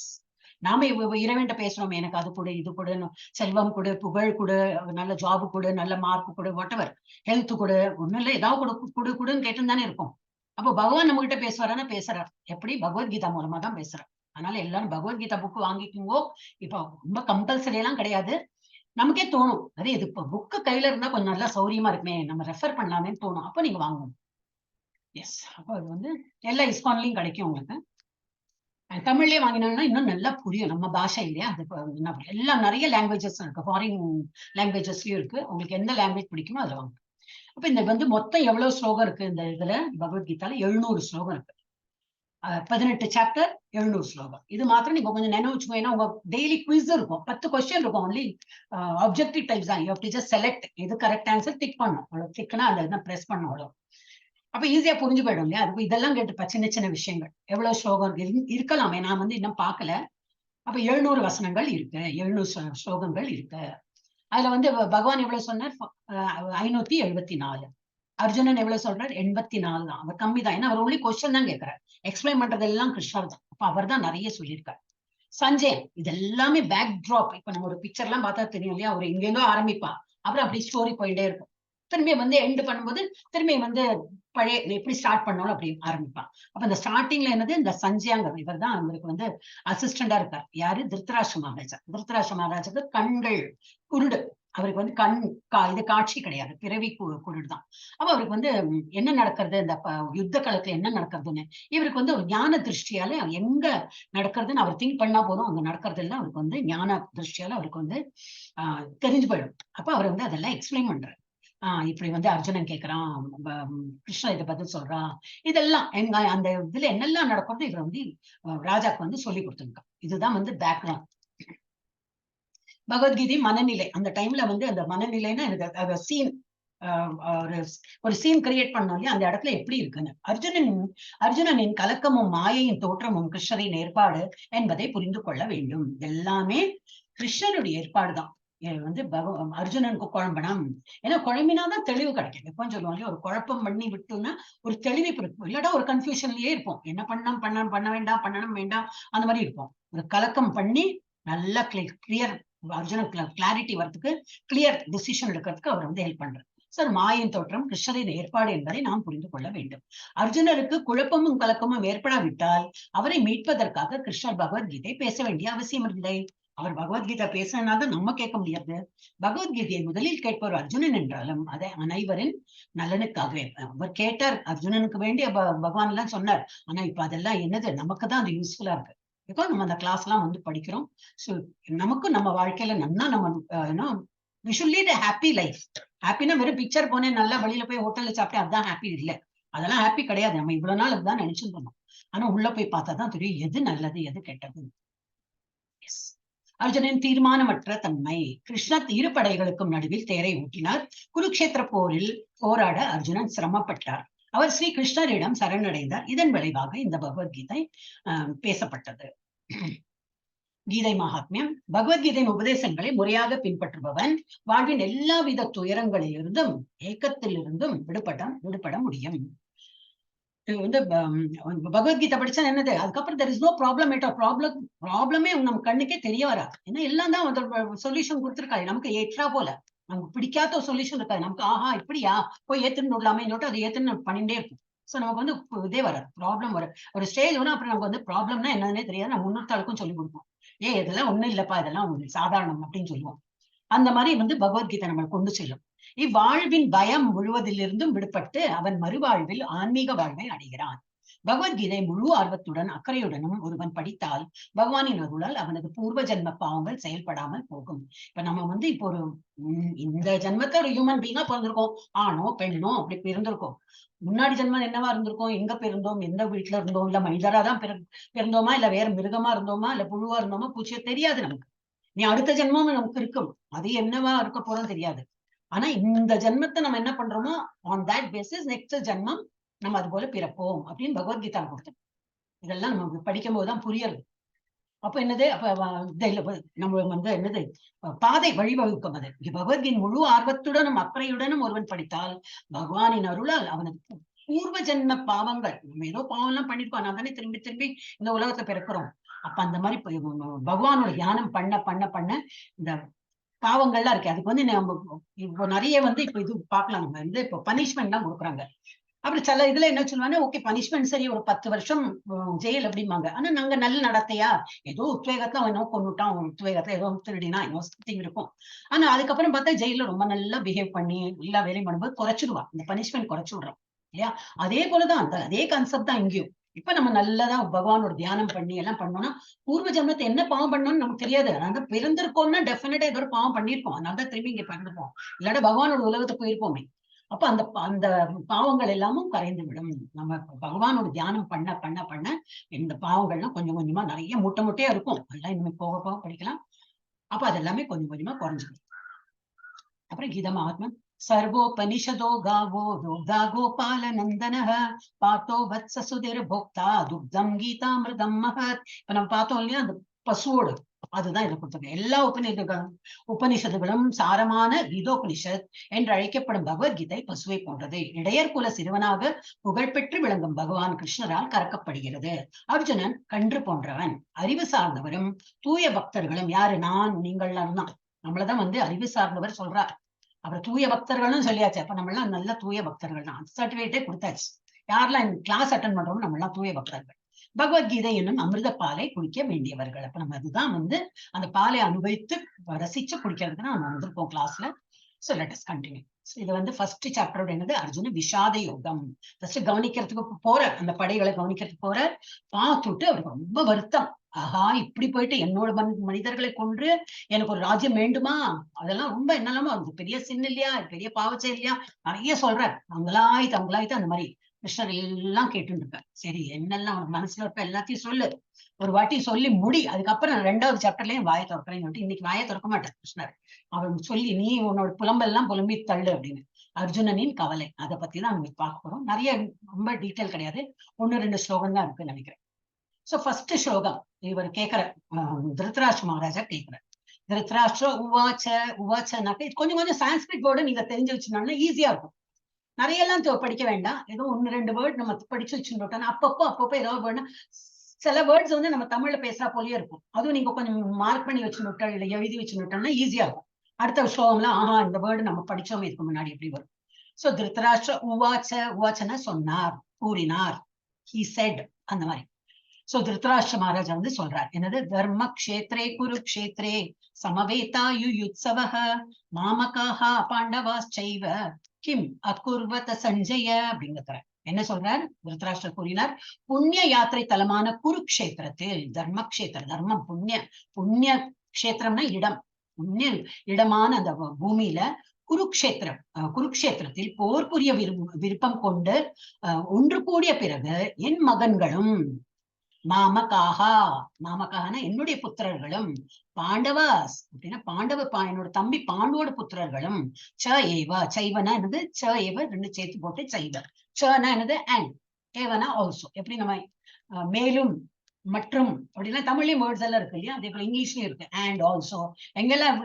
நாம இறைவன்ட்ட பேசுறோம், எனக்கு அது கொடு, இது கொடு, செல்வம் கொடு, புகழ் கொடு, நல்ல ஜாப் கொடு, நல்ல மார்க் கொடு, வாட் எவர், ஹெல்த் கொடு, ஒண்ணும் இல்லை, ஏதாவது கொடுன்னு கேட்டு தானே இருக்கும். அப்போ பகவான் நம்ம கிட்ட பேசுவாரானா பேசுறார். எப்படி? பகவத்கீதா மூலமா தான் பேசுறார். அதனால எல்லாரும் பகவத்கீதா புக்கு வாங்கிக்குங்கோ. இப்போ ரொம்ப கம்பல்சரி எல்லாம் கிடையாது. நமக்கே தோணும், அதே இது இப்போ புக்கு கையில இருந்தா கொஞ்சம் நல்லா சௌரியமா இருக்குமே, நம்ம ரெஃபர் பண்ணலாமேன்னு தோணும். அப்போ நீங்க வாங்கணும். எஸ். அப்போ அது வந்து எல்லா இஸ்கான்லயும் கிடைக்கும் உங்களுக்கு. தமிழ்லயே வாங்கினோம்னா இன்னும் நல்லா புரியும், நம்ம பாஷை இல்லையா? அது எல்லாம் நிறைய லாங்குவேஜஸ் இருக்கு, ஃபாரின் லாங்குவேஜஸ்லயும் இருக்கு. உங்களுக்கு எந்த லாங்குவேஜ் பிடிக்குமோ அதுல வாங்க. அப்ப இந்த வந்து மொத்தம் எவ்வளவு ஸ்லோகம் இருக்கு இந்த இதுல? பகவத்கீதால 700 ஸ்லோகம் இருக்கு. 18 சாப்டர், 700 ஸ்லோகம். இது மாத்திரம் நீங்க கொஞ்சம் நினைவு வச்சுக்கோ. ஏன்னா உங்க டெய்லி குவிஸ் இருக்கும், 10 கொஸ்டின் இருக்கும். ஒன்லி ஆப்ஜெக்டிவ் டைப்ஸ் தான். You have to just select எது கரெக்ட் ஆன்சர் டிக் பண்ணும். அவ்வளவு டிக்னா அந்த பிரஸ் பண்ணும் அவ்வளவு. அப்ப ஈஸியா புரிஞ்சு போயிடும் இல்லையா? அது இதெல்லாம் கேட்டுப்பா, சின்ன சின்ன விஷயங்கள். எவ்வளவு ஸ்லோகம் இருக்கலாமே, நான் வந்து இன்னும் பார்க்கல. அப்ப 700 வசனங்கள் இருக்கு, 700 ஸ்லோகங்கள் இருக்கு. அதுல வந்து பகவான் எவ்வளவு சொன்னார்? 574. அர்ஜுனன் எவ்வளவு சொல்றாரு? 84 தான். அவர் கம்மி தான். ஏன்னா அவர் ஒன்லி கொஸ்டின் தான் கேட்கிறார். எக்ஸ்பிளைன் பண்றது எல்லாம் கிருஷ்ணர் தான். அப்ப அவர் தான் நிறைய சொல்லியிருக்காரு. சஞ்சய் இது எல்லாமே பேக் டிராப். இப்ப நம்ம ஒரு பிக்சர் எல்லாம் பார்த்தா தெரியும் இல்லையா? அவர் எங்கெங்கோ ஆரம்பிப்பா, அப்புறம் அப்படி ஸ்டோரி போயிட்டே இருக்கும். திரும்பி வந்து எண்டு பண்ணும்போது திரும்பி வந்து பழைய எப்படி ஸ்டார்ட் பண்ணாலும் அப்படி ஆரம்பிப்பான். அப்ப இந்த ஸ்டார்டிங்ல என்னது? இந்த சஞ்சயாங்க இவர் தான் அவருக்கு வந்து அசிஸ்டண்டா இருக்கார். யாரு? திருத்தராஷ்டிர மகாராஜா. திருத்தராஷ்டிர மகாராஜாக்கு கண்கள் குருடு. அவருக்கு வந்து இது காட்சி கிடையாது, பிறவி குருடு தான். அப்ப அவருக்கு வந்து என்ன நடக்கிறது, இந்த யுத்த காலத்துல என்ன நடக்கிறதுன்னு இவருக்கு வந்து ஒரு ஞான திருஷ்டியால எங்க நடக்கிறதுன்னு அவர் திங்க் பண்ணா போதும், அங்க நடக்கிறது எல்லாம் அவருக்கு வந்து ஞான திருஷ்டியால அவருக்கு வந்து தெரிஞ்சு போயிடும். அப்ப அவர் வந்து அதெல்லாம் எக்ஸ்பிளைன் பண்றாரு. இப்படி வந்து அர்ஜுனன் கேட்கிறான், கிருஷ்ணா இதை பதில் சொல்றான். இதெல்லாம் எங்க அந்த இதுல என்னெல்லாம் நடக்கிறது இவர் வந்து ராஜாக்கு வந்து சொல்லி கொடுத்துருக்கான். இதுதான் வந்து பேக்ரவுண்ட். பகவத்கீதை மனநிலை. அந்த டைம்ல வந்து அந்த மனநிலைன்னா எனக்கு சீன், ஒரு சீன் கிரியேட் பண்ணோம் இல்லையா? அந்த இடத்துல எப்படி இருக்குன்னு. அர்ஜுனனின் கலக்கமும் மாயையின் தோற்றமும் கிருஷ்ணரின் ஏற்பாடு என்பதை புரிந்து கொள்ள வேண்டும். எல்லாமே கிருஷ்ணருடைய ஏற்பாடு தான். வந்து அர்ஜுனனுக்கு குழம்பணும். ஏன்னா குழம்பினாதான் தெளிவு கிடைக்கும். எப்போ சொல்லுவாங்க, ஒரு குழப்பம் பண்ணி விட்டோம்னா ஒரு தெளிவு இருக்கும். இல்லாட்டா ஒரு கன்ஃபியூஷன்லயே இருப்போம். என்ன பண்ண வேண்டாம், பண்ணணும் வேண்டாம், அந்த மாதிரி இருப்போம். ஒரு கலக்கம் பண்ணி நல்லா கிளியர், அர்ஜுனுக்கு கிளாரிட்டி வரதுக்கு, கிளியர் டிசிஷன் எடுக்கிறதுக்கு அவர் வந்து ஹெல்ப் பண்றார். சார், மாயின் தோற்றம் கிருஷ்ணரின் ஏற்பாடு என்பதை நாம் புரிந்து கொள்ள வேண்டும். அர்ஜுனருக்கு குழப்பமும் கலக்கமும் ஏற்படாவிட்டால் அவரை மீட்பதற்காக கிருஷ்ணர் பகவத்கீதை பேச வேண்டிய அவசியம் இல்லை. அவர் பகவத்கீதை பேசினாதான் நம்ம கேட்க முடியாது. பகவத்கீதையை முதலில் கேட்பவர் அர்ஜுனன் என்றாலும் அதை அனைவரின் நலனுக்காகவே அவர் கேட்டார். அர்ஜுனனுக்கு வேண்டிய பகவான் எல்லாம் சொன்னார். ஆனா இப்ப அதெல்லாம் என்னது, நமக்கு தான் அது யூஸ்ஃபுல்லா இருக்கு. பிகாஸ் நம்ம அந்த கிளாஸ் எல்லாம் வந்து படிக்கிறோம். ஸோ நமக்கும் நம்ம வாழ்க்கையில நல்லா நம்ம we should lead a happy life. ஹாப்பினா வெறும் பிக்சர் போனேன், நல்லா வெளியில போய் ஹோட்டல்ல சாப்பிட்டேன், அதுதான் ஹாப்பி இல்ல. அதெல்லாம் ஹாப்பி கிடையாது. நம்ம இவ்வளவு நாள் அதுதான் நினைச்சிருந்தோம். ஆனா உள்ள போய் பார்த்தாதான் தெரியும் எது நல்லது எது கெட்டது. அர்ஜுனன் தீர்மானமற்ற தன்மை. கிருஷ்ணர் இரு படைகளுக்கும் நடுவில் தேரை ஊட்டினார். குருக்ஷேத்திர போரில் போராட அர்ஜுனன் சிரமப்பட்டார். அவர் ஸ்ரீ கிருஷ்ணரிடம் சரணடைந்தார். இதன் விளைவாக இந்த பகவத்கீதை பேசப்பட்டது. கீதை மகாத்மியம். பகவத்கீதையின் உபதேசங்களை முறையாக பின்பற்றுபவன் வாழ்வின் எல்லா வித துயரங்களிலிருந்தும் ஏக்கத்திலிருந்தும் விடுபட முடியும். வந்து பகவத்கீதை படிச்சா என்னது, அதுக்கப்புறம் there is no problem at all. ப்ராப்ளமே நம்ம கண்ணுக்கே தெரிய வராது. ஏன்னா எல்லாம் தான் வந்து சொல்யூஷன் கொடுத்துருக்காரு. நமக்கு ஏற்றா போல நமக்கு பிடிக்காத ஒரு சொல்யூஷன் இருக்காது. நமக்கு ஆஹா இப்படியா போய் ஏத்துன்னு விடலாமே இன்னொட்டு அதை ஏத்துன்னு பண்ணிட்டே இருக்கும். சோ நமக்கு வந்து இதே வராது, ப்ராப்ளம் வரும். ஒரு ஸ்டேஜ் ஒன்றும் அப்புறம் நமக்கு வந்து ப்ராப்ளம்னா என்னன்னே தெரியாது. நம்ம முன்னூத்தாளுக்கும் சொல்லி கொடுப்போம், இதெல்லாம் ஒண்ணும் இல்லப்பா, இதெல்லாம் சாதாரணம் அப்படின்னு சொல்லுவோம். அந்த மாதிரி வந்து பகவத்கீதை நம்ம கொண்டு செல்லும். இவ்வாழ்வின் பயம் முழுவதிலிருந்தும் விடுபட்டு அவன் மறுவாழ்வில் ஆன்மீக வாழ்வை அடைகிறான். பகவத்கீதை முழு ஆர்வத்துடன் அக்கறையுடனும் ஒருவன் படித்தால் பகவானின் அருளால் அவனது பூர்வ ஜென்ம பாவங்கள் செயல்படாமல் போகும். இப்ப நம்ம வந்து இப்போ ஒரு இந்த ஜென்மத்தை ஒரு ஹியூமன் பீங்கா பிறந்திருக்கோம். ஆணோ பெண்ணோ அப்படி பிறந்திருக்கோம். முன்னாடி ஜென்மம் என்னவா இருந்திருக்கோம், எங்க பிறந்தோம், எந்த வீட்டுல இருந்தோம், இல்ல மனிதரா தான் பிறந்தோமா, இல்ல வேற மிருகமா இருந்தோமா, இல்ல புழுவா இருந்தோமா, பூச்சியோ தெரியாது நமக்கு. நீ அடுத்த ஜென்மம் நமக்கு இருக்கும், அது என்னவா இருக்க போறோம் தெரியாது. ஆனா இந்த ஜென்மத்தை நம்ம என்ன பண்றோமோ ஆன் தட் பேசிஸ் நெக்ஸ்ட் ஜென்மம் நம்ம அது போல பிறப்போம் அப்படின்னு பகவத்கீதா கொடுத்தோம். இதெல்லாம் நம்ம படிக்கும் போதுதான் புரியுது. அப்ப என்னது, அப்ப நம்ம வந்து என்னது பாதை வழிவகுக்கும். அது பகவத்கீன் முழு ஆர்வத்துடனும் அக்கறையுடனும் ஒருவன் படித்தால் பகவானின் அருளால் அவனுக்கு பூர்வ ஜென்ம பாவங்கள், நம்ம ஏதோ பாவம் எல்லாம் பண்ணிருக்கோம், நான் தானே திரும்பி திரும்பி இந்த உலகத்தை பிறக்கிறோம். அப்ப அந்த மாதிரி பகவானோட தியானம் பண்ண பண்ண பண்ண இந்த பாவங்கள்லாம் இருக்கு. அதுக்கு வந்து நம்ம இப்போ நிறைய வந்து இப்ப இது பார்க்கலாம், நம்ம வந்து இப்போ பனிஷ்மெண்ட் எல்லாம் கொடுக்குறாங்க. அப்படி சில இதுல என்ன சொல்லுவாங்க, ஓகே பனிஷ்மெண்ட் சரி, ஒரு 10 வருஷம் ஜெயில் அப்படிம்பாங்க. ஆனா நாங்க நல்ல நடத்தையா ஏதோ உத்வேகத்துல அவன் என்ன கொண்டுட்டான், உத்வேகத்துல ஏதோ திருடினா ஏதோ சம்திங் இருக்கும். ஆனா அதுக்கப்புறம் பார்த்தா ஜெயில ரொம்ப நல்லா பிஹேவ் பண்ணி எல்லா வேலையும் பண்ணும்போது குறைச்சிடுவா, இந்த பனிஷ்மெண்ட் குறைச்சு விடுறோம் இல்லையா. அதே போலதான் அதே கான்செப்ட் தான் இங்கேயும். இப்ப நம்ம நல்லதா பகவானோட தியானம் பண்ணி எல்லாம் பண்ணோம்னா பூர்வ ஜென்மத்தை என்ன பாவம் பண்ணோம்னு நமக்கு தெரியாது. அதனால பிறந்திருக்கோம்னா டெஃபினட்டா ஏதோ ஒரு பாவம் பண்ணிருப்போம், அதனால தான் திரும்பி இங்க பிறந்திருப்போம். இல்லாட்ட பகவானோட உலகத்தை போயிருப்போமே. அப்ப அந்த அந்த பாவங்கள் எல்லாமும் கரைந்து விடும். நம்ம பகவானோட தியானம் பண்ண பண்ண பண்ண இந்த பாவங்கள்லாம் கொஞ்சம் கொஞ்சமா நிறைய மூட்டை மூட்டையா இருக்கும், அதெல்லாம் இனிமே போக போக படிக்கலாம். அப்ப அதெல்லாமே கொஞ்சம் கொஞ்சமா குறைஞ்சிடும். அப்புறம் கீதா மகாத்மன், சர்வோபனிஷதோ காவோ ரோகா கோபால நந்தனஹ பாத்தோ வத்ச சுதிர் போக்தா துக்தம் கீதாமிருதம் மகத். இப்ப நம்ம பார்த்தோம் இல்லையா, அந்த பசுவோடு அதுதான் இதை கொடுத்துருங்க. எல்லா உபனிஷதுகளும் சாரமான கீதோபனிஷத் என்று அழைக்கப்படும் பகவத்கீதை பசுவை போன்றது. இடையர்குல சிறுவனாக புகழ்பெற்று விளங்கும் பகவான் கிருஷ்ணரால் கறக்கப்படுகிறது. அர்ஜுனன் கன்று போன்றவன். அறிவு சார்ந்தவரும் தூய பக்தர்களும் யாரு, நான் நீங்கள்லாம் தான், நம்மளதான் வந்து அறிவு சார்ந்தவர் சொல்றார். அப்புறம் தூய பக்தர்களும் சொல்லியாச்சு. அப்ப நம்ம எல்லாம் நல்ல தூய பக்தர்கள் தான், சர்டிபிகேட்டே கொடுத்தாச்சு. யாரெல்லாம் கிளாஸ் அட்டன் பண்றோம் நம்ம எல்லாம் தூய பக்தர்கள். பகவத்கீதை என்னும் அமிர்த பாலை குடிக்க வேண்டியவர்கள். அப்ப நம்ம அதுதான் வந்து அந்த பாலை அனுபவித்து ரசிச்சு குடிக்கிறதுக்கு நம்ம வந்திருக்கோம் கிளாஸ்ல. So let us continue. இது வந்து ஃபர்ஸ்ட் சாப்டரோட என்னது, அர்ஜுன விஷாத யோகம். ஃபர்ஸ்ட் கவனிக்கிறதுக்கு போற, அந்த படைகளை கவனிக்கிறதுக்கு போற. பார்த்துட்டு அவருக்கு ரொம்ப வருத்தம். ஆஹா, இப்படி போயிட்டு என்னோட மனிதர்களை கொன்று எனக்கு ஒரு ராஜ்யம் வேண்டுமா, அதெல்லாம் ரொம்ப என்னெல்லாமோ அது பெரிய சின்ன இல்லையா, பெரிய பாவச்சை இல்லையா, நிறைய சொல்றார். அவங்களாயிட்டு அந்த மாதிரி கிருஷ்ணர் எல்லாம் கேட்டு இருக்க. சரி, என்னெல்லாம் உனக்கு மனசுல இருப்ப எல்லாத்தையும் சொல்லு, ஒரு வாட்டி சொல்லி முடி, அதுக்கப்புறம் 2வது சாப்டர்லயும் வாயை திறக்கிறேன்னு சொல்லிட்டு இன்னைக்கு வாயை திறக்க மாட்டேன் கிருஷ்ணர். அவன் சொல்லி நீ உன்னோட புலம்பெல்லாம் புலம்பி தள்ளு அப்படின்னு. அர்ஜுனனின் கவலை, அதை பத்தி தான் நம்ம பார்க்க போறோம். நிறைய ரொம்ப டீட்டெயில் கிடையாது, 1-2 ஸ்லோகம் தான் இருக்குன்னு நினைக்கிறேன். சோ ஃபர்ஸ்ட் ஸ்லோகம் இவர் கேட்கிற, திருத்தராஷ்டிர மகாராஜா கேட்கிற. திருத்தராஷ்டிர உவாச்ச. உவாச்சனாக்க கொஞ்சம் கொஞ்சம் சான்ஸ்கிரிட் வேர்டு நீங்க தெரிஞ்சு வச்சுனாலும் ஈஸியா இருக்கும். நிறைய எல்லாம் படிக்க வேண்டாம், ஏதோ 1-2 வேர்ட் நம்ம படிச்சு வச்சுட்டோம்னா அப்பப்போ ஏதோ வேர்டு. சில வேர்ட்ஸ் வந்து நம்ம தமிழ்ல பேசுறா போலயே இருக்கும், அதுவும் நீங்க கொஞ்சம் மார்க் பண்ணி வச்சுட்டோம் இல்ல எழுதி வச்சுட்டோம்னா ஈஸியா இருக்கும். அடுத்த ஸ்லோகம்லாம் ஆஹா இந்த வேர்டு நம்ம படிச்சோம் இதுக்கு முன்னாடி எப்படி வரும். சோ திருத்தராஷ்டிர உவாச்ச. உவாச்சன சொன்னார், கூறினார், he said, அந்த மாதிரி. சோ திருத்தராஷ்டிர மகாராஜா வந்து சொல்றார் என்னது, தர்ம கஷேத்ரே குருக்ஷேத்ரே சமவேதாயு யுத்சவஹ மாமகாஹ பாண்டவாஸ்சைவ கிம் அகுர்வத சஞ்சய அப்படிங்கிற என்ன சொல்றார். திருத்தராஷ்டிரர் கூறினார், புண்ணிய யாத்திரை தலமான குருக்ஷேத்திரத்தில், தர்மக்ஷேத்திரம் தர்மம் புண்ணிய, புண்ணிய கஷேத்திரம்னா இடம், புண்ணிய இடமான அந்த பூமியில குருக்ஷேத்திரம், குருக்ஷேத்திரத்தில் போர் புரிய விருப்பம் கொண்டு ஒன்று கூடிய பிறகு என் மகன்களும் மாமகாஹா, மாமகாஹனா என்னுடைய புத்திரர்களும், பாண்டவாஸ் அப்படின்னா பாண்டவ என்னோட தம்பி பாண்டவோட புத்திரர்களும், ச ஏவ, சைவனா என்னது, ச ஏவ 2 சேர்த்து போட்டு சைவ, சனா என்னது அண்ட், ஏவனா ஆல்சோ. எப்படி நம்ம மேலும் மற்றும் அப்படின்னா தமிழ்லயும் வேர்ட்ஸ் எல்லாம் இருக்கு இல்லையா, அதே போல இங்கிலீஷ்லயும் இருக்கு அண்ட் ஆல்சோ. எங்கெல்லாம்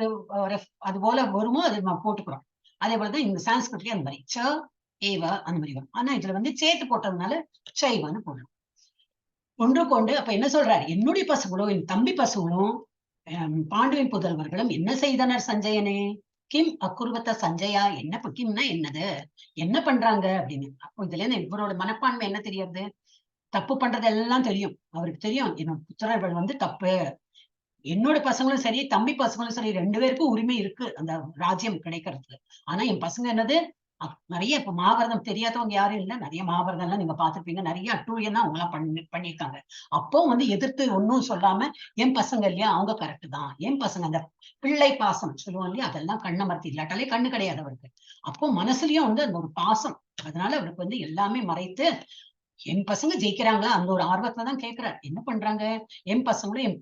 அது போல வருமோ அது நம்ம போட்டுக்கிறோம். அதே போலதான் இந்த சான்ஸ்கிரிட்லயும் அந்த மாதிரி ச ஏவ அந்த மாதிரி வரும். ஆனா இதுல வந்து சேர்த்து போட்டதுனால சைவன்னு போடணும். ஒன்று கொண்டு அப்ப என்ன சொல்றாரு, என்னுடைய பசங்களும் என் தம்பி பசங்களும் பாண்டுவின் புதல்வர்களும் என்ன செய்தனர் சஞ்சயனே, கிம் அக்குர்வத்த சஞ்சயா, என்ன கிம்னா என்னது, என்ன பண்றாங்க அப்படின்னு. அப்போ இதுல இருந்து இவரோட மனப்பான்மை என்ன தெரியாது, தப்பு பண்றது எல்லாம் தெரியும், அவருக்கு தெரியும் என்னோட புத்திரர்கள் வந்து தப்பு, என்னோட பசங்களும் சரி தம்பி பசங்களும் சரி 2 பேருக்கும் உரிமை இருக்கு அந்த ராஜ்யம் கிடைக்கிறதுக்கு. ஆனா என் பசங்க என்னது, நிறைய இப்ப மகாபாரதம் தெரியாதவங்க யாரும் இல்லை, நிறைய மகாபாரதம் எல்லாம் நீங்க பாத்துருப்பீங்க, நிறைய அட்டூழியம் தான் அவங்க எல்லாம் பண்ணிருக்காங்க. அப்போ வந்து எதிர்த்து ஒன்னும் சொல்லாம என் பசங்க இல்லையா அவங்க கரெக்ட் தான், என் பசங்க அந்த பிள்ளை பாசம் சொல்லுவோம் இல்லையா, அதெல்லாம் கண்ணை மறைத்து இல்லாட்டாலே கண்ணு கிடையாது அவருக்கு. அப்போ மனசுலயும் வந்து அந்த ஒரு பாசம், அதனால அவருக்கு வந்து எல்லாமே மறைத்து என் பசங்க ஜெயிக்கிறாங்களா அந்த ஒரு ஆர்வத்துல தான் கேட்கிறார். என்ன பண்றாங்க என் பசங்களும் என்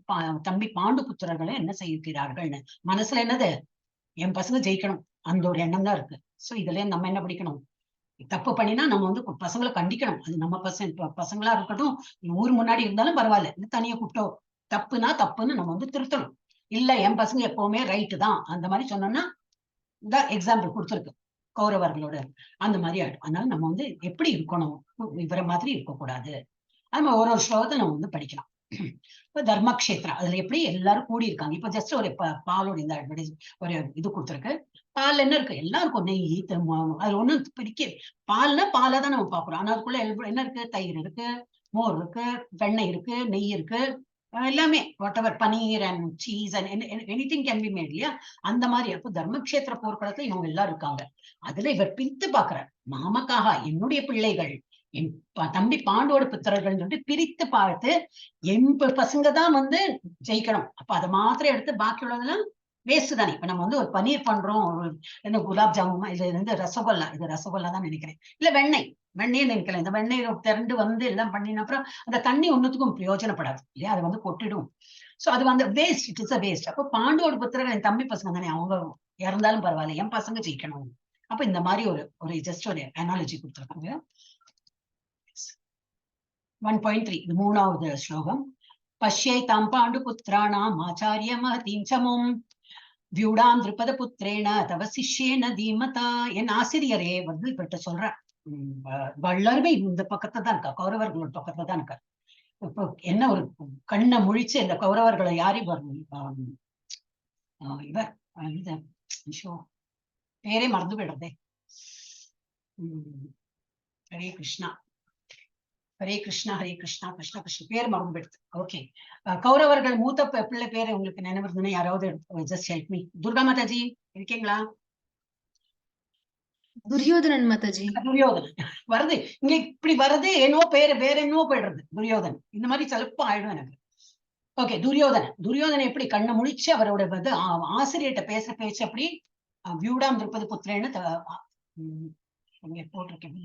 தம்பி பாண்டு புத்திரர்களும் என்ன செய்கிறார்கள்னு. மனசுல என்னது, என் பசங்க ஜெயிக்கணும், அந்த ஒரு எண்ணம் தான் இருக்கு. சோ இதுல நம்ம என்ன படிக்கணும், தப்பு பண்ணினா நம்ம வந்து பசங்களை கண்டிக்கணும். அது நம்ம பசங்களா இருக்கட்டும், ஊர் முன்னாடி இருந்தாலும் பரவாயில்ல, தனியா கூப்பிட்டோ தப்புனா தப்புன்னு நம்ம வந்து திருத்தணும். இல்ல என் பசங்க எப்பவுமே ரைட்டு தான் அந்த மாதிரி சொன்னோம்னா, இந்த எக்ஸாம்பிள் கொடுத்துருக்கு கௌரவர்களோட, அந்த மாதிரி ஆயிடும். அதனால நம்ம வந்து எப்படி இருக்கணும், இவரை மாதிரி இருக்கக்கூடாது. நம்ம ஒரு ஸ்லோகத்தை நம்ம வந்து படிக்கலாம். இப்ப தர்மக்ஷேத்ரா அதுல எப்படி எல்லாரும் கூடி இருக்காங்க. இப்ப ஜஸ்ட் ஒரு பாலோட இந்த அட்வர்டைஸ் ஒரு இது கொடுத்துருக்கு. பால் என்ன இருக்கு, எல்லாம் இருக்கும், நெய், அது ஒண்ணும் பிரிக்க. பால்னா பாலை தான் நம்ம பாக்குறோம். ஆனா அதுக்குள்ள என்ன இருக்கு, தயிர் இருக்கு, மோர் இருக்கு, வெண்ணெய் இருக்கு, நெய் இருக்கு, எல்லாமே whatever paneer and cheese and anything can be made இல்லையா. அந்த மாதிரி அப்போ தர்மக்ஷேத்திர போர்க்களத்துல இவங்க எல்லாரும் இருக்காங்க. அதுல இவர் பிரித்து பாக்குறார். மாமக்காக என்னுடைய பிள்ளைகள், என் தம்பி பாண்டோட புத்திரர்கள் சொல்லிட்டு பிரித்து பார்த்து என் பசங்க தான் வந்து ஜெயிக்கணும். அப்ப அதை மாத்திரம் எடுத்து பாக்கி உள்ளதெல்லாம் வேஸ்ட் தானே. இப்ப நம்ம வந்து ஒரு பன்னீர் பண்றோம், ஒரு என்ன குலாப் ஜாமுமா, இது வந்து ரசகுல்லா, இது ரசகுல்லா தான் நினைக்கிறேன், இல்ல வெண்ணெய் நினைக்கல. இந்த வெண்ணெய் திரண்டு வந்து எல்லாம் பண்ணின அப்புறம் அந்த தண்ணி ஒன்னுத்துக்கும் பிரயோஜனப்படாது இல்லையா, அது வந்து கொட்டிடும். சோ அது வந்து waste, it is a waste. அப்போ பாண்டோட புத்திரர்கள் என் தம்பி பசங்க தானே, அவங்க இறந்தாலும் பரவாயில்ல, என் பசங்க ஜெயிக்கணும். அப்ப இந்த மாதிரி ஒரு ஜஸ்ட் ஒரு அனாலஜி கொடுத்துருக்காங்க. 1.3 இது மூணாவது ஸ்லோகம். பஷ்யை தாம் பாண்டு புத்திராணாம் ஆச்சாரிய மகதீம் சமும் வியூடாம் திருப்பத புத்திரேன தவ சிஷ்யேன தீமதா. என் ஆசிரியரே வந்து இவர்கிட்ட சொல்ற, எல்லாருமே இந்த பக்கத்துல தான் இருக்கா, கௌரவர்களோட பக்கத்துல தான் இருக்கா. இப்போ என்ன ஒரு கண்ணை முழிச்சு இந்த கௌரவர்களை யாரி இவர் பேரே மறந்து விடுறதே. ஹரே கிருஷ்ணா ஹரே கிருஷ்ணா ஹரே கிருஷ்ணா கிருஷ்ண கிருஷ்ண, பேர் மறந்து போயிடுது. ஓகே, கௌரவர்கள் மூத்த பிள்ளை பேரை உங்களுக்கு நினைவு இருந்ததுன்னா யாராவது just help me. Durga Mataji இருக்கீங்களா? துரியோதனன் மாதாஜி. துரியோதனன் வருது இங்க, இப்படி வருது ஏனோ பேரு வேற என்னோ போயிடுறது. துரியோதனன் இந்த மாதிரி சிலப்பா ஆயிடும் எனக்கு. ஓகே, துரியோதனன் எப்படி கண்ணை முழிச்சு அவரோட வந்து ஆசிரியர்கிட்ட பேசுற பேச்சு அப்படி வியூடாம் திருப்பதி புத்திரன்னு போட்டிருக்கேன்.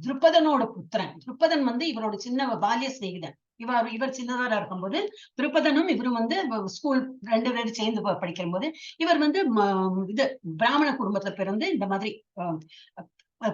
திருப்பதனோட புத்திரன். திருப்பதன் வந்து இவரோட சின்ன பாலிய சிநேகிதன். இவர் சின்னவரா இருக்கும்போது திருப்பதனும் இவரும் வந்து ஸ்கூல் ரெண்டு பேரும் சேர்ந்து படிக்கிற போது இவர் வந்து இது பிராமண குடும்பத்துல பிறந்து இந்த மாதிரி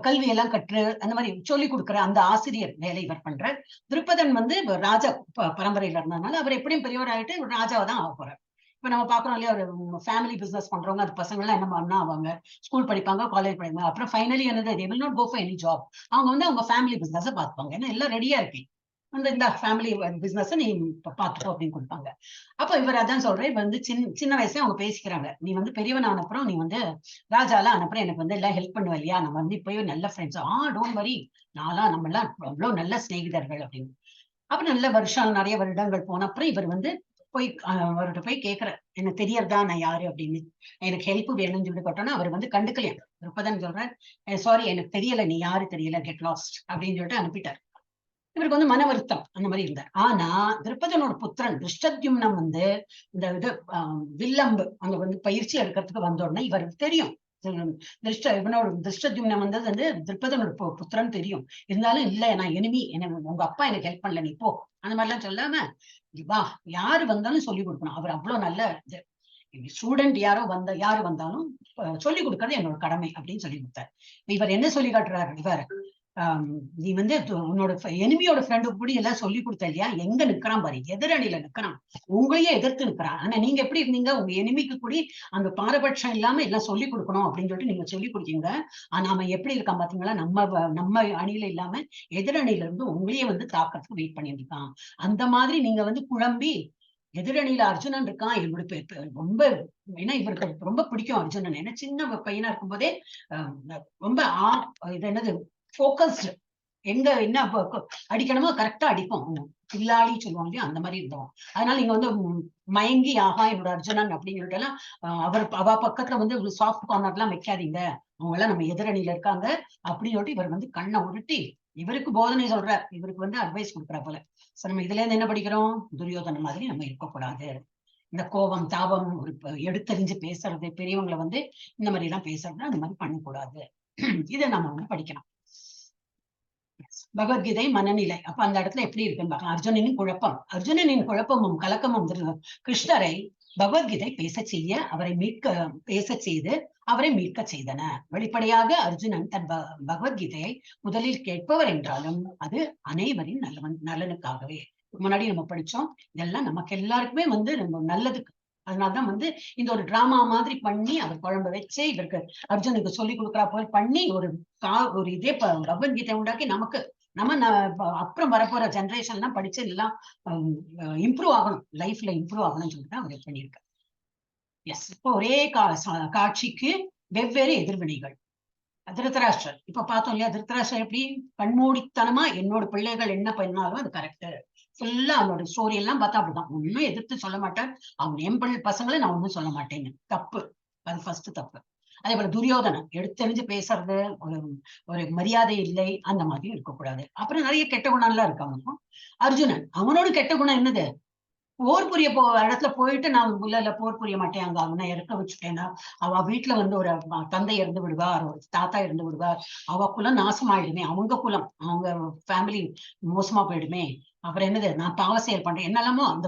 கல்வி எல்லாம் கற்று அந்த மாதிரி சொல்லி கொடுக்குற அந்த ஆசிரியர் வேலை இவர் பண்ற. திருப்பதன் வந்து ராஜா பரம்பரையில இருந்ததுனால அவர் எப்படியும் பெரியவர் ஆயிட்டு ராஜாவை தான் ஆக போறார். இப்ப நம்ம பாக்குறோம் இல்லையா, ஒரு ஃபேமிலி பிசினஸ் பண்றவங்க அது பசங்க எல்லாம் என்ன பண்ணா அவங்க ஸ்கூல் படிப்பாங்க, காலேஜ் படிப்பாங்க, அப்புறம் ஃபைனலி என்னது they will not go for any job. அவங்க வந்து அவங்க ஃபேமிலி பிசினஸ் பார்த்துப்பாங்க. ஏன்னா எல்லாம் ரெடியா இருக்கேன், இந்த ஃபேமிலி பிசினஸ் நீ பார்த்துக்கோ அப்படின்னு கொடுப்பாங்க. அப்ப இவர் அதான் சொல்றேன், இப்ப வந்து சின்ன வயசுல அவங்க பேசிக்கிறாங்க, நீ வந்து பெரியவன் ஆனப்புறம் நீ வந்து ராஜாலாம் ஆனப்புறம் எனக்கு வந்து எல்லாம் ஹெல்ப் பண்ணுவ இல்லையா, நம்ம வந்து இப்பயும் நல்ல ஃப்ரெண்ட்ஸ், டோன்ட் வரி, நம்ம எல்லாம் அவ்வளவு நல்ல சிநேகிதர்கள் அப்படின்னு. அப்ப நல்ல வருஷம் நிறைய வருடங்கள் போன அப்புறம் இவர் வந்து போய் அவர்கிட்ட போய் கேட்கிற, எனக்கு தெரியறதா நான் யாரு அப்படின்னு, எனக்கு ஹெல்ப் வேணும்னு சொல்லி கேட்டோன்னா அவர் வந்து கண்டுக்கலையா. திருப்பதன் சொல்றார், சாரி எனக்கு தெரியல, நீ யாரு தெரியல, கெட் லாஸ்ட் அப்படின்னு சொல்லிட்டு அனுப்பிட்டார். இவருக்கு வந்து மன வருத்தம் அந்த மாதிரி இருந்தார். ஆனா திருப்பதனோட புத்திரன் திருஷ்டத்யும்னம் வந்து இந்த இது வில்லம்பு அங்க வந்து பயிற்சி எடுக்கிறதுக்கு வந்த உடனே இவருக்கு தெரியும், இவனோட திருஷ்டத்யும்னம் வந்தது வந்து திருப்பதனோட புத்திரன் தெரியும். இருந்தாலும் இல்ல நான் எனிமி, எனக்கு உங்க அப்பா எனக்கு ஹெல்ப் பண்ணல, நீ போ அந்த மாதிரிலாம் சொல்லாம வா, யாரு வந்தாலும் சொல்லி கொடுக்கணும். அவர் அவ்வளவு நல்ல ஸ்டூடெண்ட், யாரு வந்தாலும் சொல்லி கொடுக்கறது என்னோட கடமை அப்படின்னு சொல்லி கொடுத்தார். இவர் என்ன சொல்லி காட்டுறாரு, இவர் நீ வந்து உன்னோட எனிமியோட ஃப்ரெண்டுக்கு கூட எல்லாம் சொல்லி கொடுத்த இல்லையா, எங்க நிக்கிறான் பாரு, எதிரணியில நிக்கிறான், உங்களையே எதிர்த்து நிக்கிறான். ஆனா நீங்க எப்படி இருந்தீங்க, உங்க எனிமிக்கு கூட அந்த பாரபட்சம் இல்லாம எல்லாம் சொல்லி கொடுக்கணும் அப்படின்னு சொல்லிட்டு நீங்க சொல்லி கொடுத்தீங்க. ஆனா அவன் எப்படி இருக்கான் பாத்தீங்களா, நம்ம அணியில இல்லாம எதிரணியில இருந்து உங்களையே வந்து தாக்கறதுக்கு வெயிட் பண்ணிட்டு இருக்கான். அந்த மாதிரி நீங்க வந்து குழம்பி எதிரணியில அர்ஜுனன் இருக்கான், என்னோட ரொம்ப, ஏன்னா இவருக்கு ரொம்ப பிடிக்கும் அர்ஜுனன். ஏன்னா சின்ன பையனா இருக்கும் போதே ரொம்ப இது என்னது போக்கஸ்டு, எங்க என்ன அடிக்கணுமோ கரெக்டா அடிப்போம், பில்லாளி சொல்லுவோம் இல்லையா, அந்த மாதிரி இருந்தோம். அதனால நீங்க வந்து மயங்கி ஆகா என்னோட அர்ஜுனன் அப்படின்னு சொல்லிட்டு எல்லாம் அவ பக்கத்துல வந்து சாஃப்ட் கார்னர் எல்லாம் வைக்காதீங்க, அவங்க எல்லாம் நம்ம எதிரணியில இருக்காங்க அப்படின்னு சொல்லிட்டு இவர் வந்து கண்ணை உருட்டி இவருக்கு போதனை சொல்ற, இவருக்கு வந்து அட்வைஸ் கொடுக்குற போல. சோ நம்ம இதுல இருந்து என்ன படிக்கிறோம், துரியோதன மாதிரி நம்ம இருக்கக்கூடாது. இந்த கோபம் தாபம் ஒரு எடுத்தறிஞ்சு பேசுறது, பெரியவங்களை வந்து இந்த மாதிரி எல்லாம் பேசுறது, அந்த மாதிரி பண்ணக்கூடாது. இதை நம்ம வந்து படிக்கலாம். பகவத்கீதை மனநிலை. அப்ப அந்த இடத்துல எப்படி இருக்குன்னு பார்க்கலாம். அர்ஜுனனின் குழப்பம், அர்ஜுனனின் குழப்பமும் கலக்கமும் கிருஷ்ணரை பகவத்கீதை பேச செய்ய, அவரை பேச செய்து அவரை மீட்க செய்தன. வெளிப்படையாக அர்ஜுனன் தன் பகவத்கீதையை முதலில் கேட்பவர் என்றாலும் அது அனைவரின் நலனுக்காகவே. முன்னாடி நம்ம படிச்சோம், இதெல்லாம் நமக்கு எல்லாருக்குமே நம்ம நல்லதுக்கு. அதனாலதான் இந்த ஒரு டிராமா மாதிரி பண்ணி அவர் குழம்பு வச்சு இவருக்கு அர்ஜுனுக்கு சொல்லி கொடுக்குறா போய் பண்ணி ஒரு இதே பகவத்கீதை உண்டாக்கி நமக்கு அப்புறம் வரப்போற ஜெனரேஷன் எல்லாம் படிச்சு எல்லாம் இம்ப்ரூவ் ஆகணும், லைஃப்ல இம்ப்ரூவ் ஆகணும்னு சொல்லிட்டு அவர் பண்ணியிருக்காரு. எஸ், இப்போ ஒரே காட்சிக்கு வெவ்வேறு எதிர்வினைகள். திருத்தராஷ்டிரர் இப்ப பார்த்தோம் இல்லையா, திருத்தராஷ்டிரர் எப்படி கண்மூடித்தனமா என்னோட பிள்ளைகள் என்ன பண்ணாலும் அது கரெக்ட், ஃபுல்லா அவனோட ஸ்டோரி எல்லாம் பார்த்தா அப்படிதான், ஒன்னும் எதிர்த்து சொல்ல மாட்டேன், அவன் என் பசங்களை நான் ஒன்னும் சொல்ல மாட்டேன்னு. தப்பு, அது ஃபர்ஸ்ட் தப்பு. அதே போல துரியோதனன் எடுத்தெறிஞ்சு பேசுறது, ஒரு மரியாதை இல்லை, அந்த மாதிரி இருக்கக்கூடாது. அப்புறம் நிறைய கெட்ட குணம் எல்லாம் இருக்கு அவனுக்கும். அர்ஜுனன், அவனோட கெட்ட குணம் என்னது, போர் புரிய இடத்துல போயிட்டு நான் இல்ல போர் புரிய மாட்டேன், அங்க அவனை இறக்க வச்சுட்டேன்னா அவ வீட்டுல ஒரு தந்தை இறந்து விடுவார், ஒரு தாத்தா இறந்து விடுவார், அவ குலம் நாசமாயிடுமே, அவங்க குலம் அவங்க ஃபேமிலி மோசமா போயிடுமே, அப்புறம் என்னது நான் பாவ செயல் பண்றேன் என்னெல்லாமோ. அந்த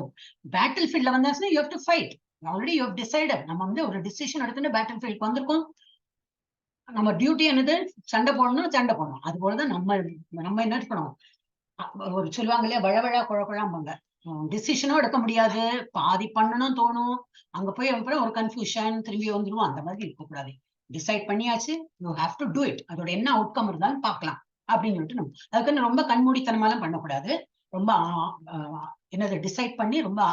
பேட்டில் ஃபீல்ட்ல வந்தாச்சுன்னா you have to fight, already you have decided. நம்ம ஒரு டிசிஷன் எடுத்துட்டு பேட்டில் ஃபீல்டுக்கு வந்திருக்கோம், நம்ம டியூட்டி என்னது சண்டை போடணும், சண்டை போடணும். அது போலதான் நம்ம என்ன இருக்கணும், ஒரு சொல்லுவாங்க இல்லையா வழவழா குழக்குழாம்பாங்க, டிசிஷனும் எடுக்க முடியாது, பாதி பண்ணணும் தோணும், அங்க போய் அப்புறம் ஒரு கன்ஃபியூஷன், திரும்பி வந்துருவோம், அந்த மாதிரி இருக்கக்கூடாது. டிசைட் பண்ணியாச்சு, you have to do it, அதோட என்ன அவுட்கம் இருந்தாலும் பார்க்கலாம் அப்படின்னு சொல்லிட்டு நம்ம அதுக்குன்னு ரொம்ப கண்மூடித்தனமாலாம் பண்ணக்கூடாது. ரொம்ப என்னது டிசைட் பண்ணி ரொம்ப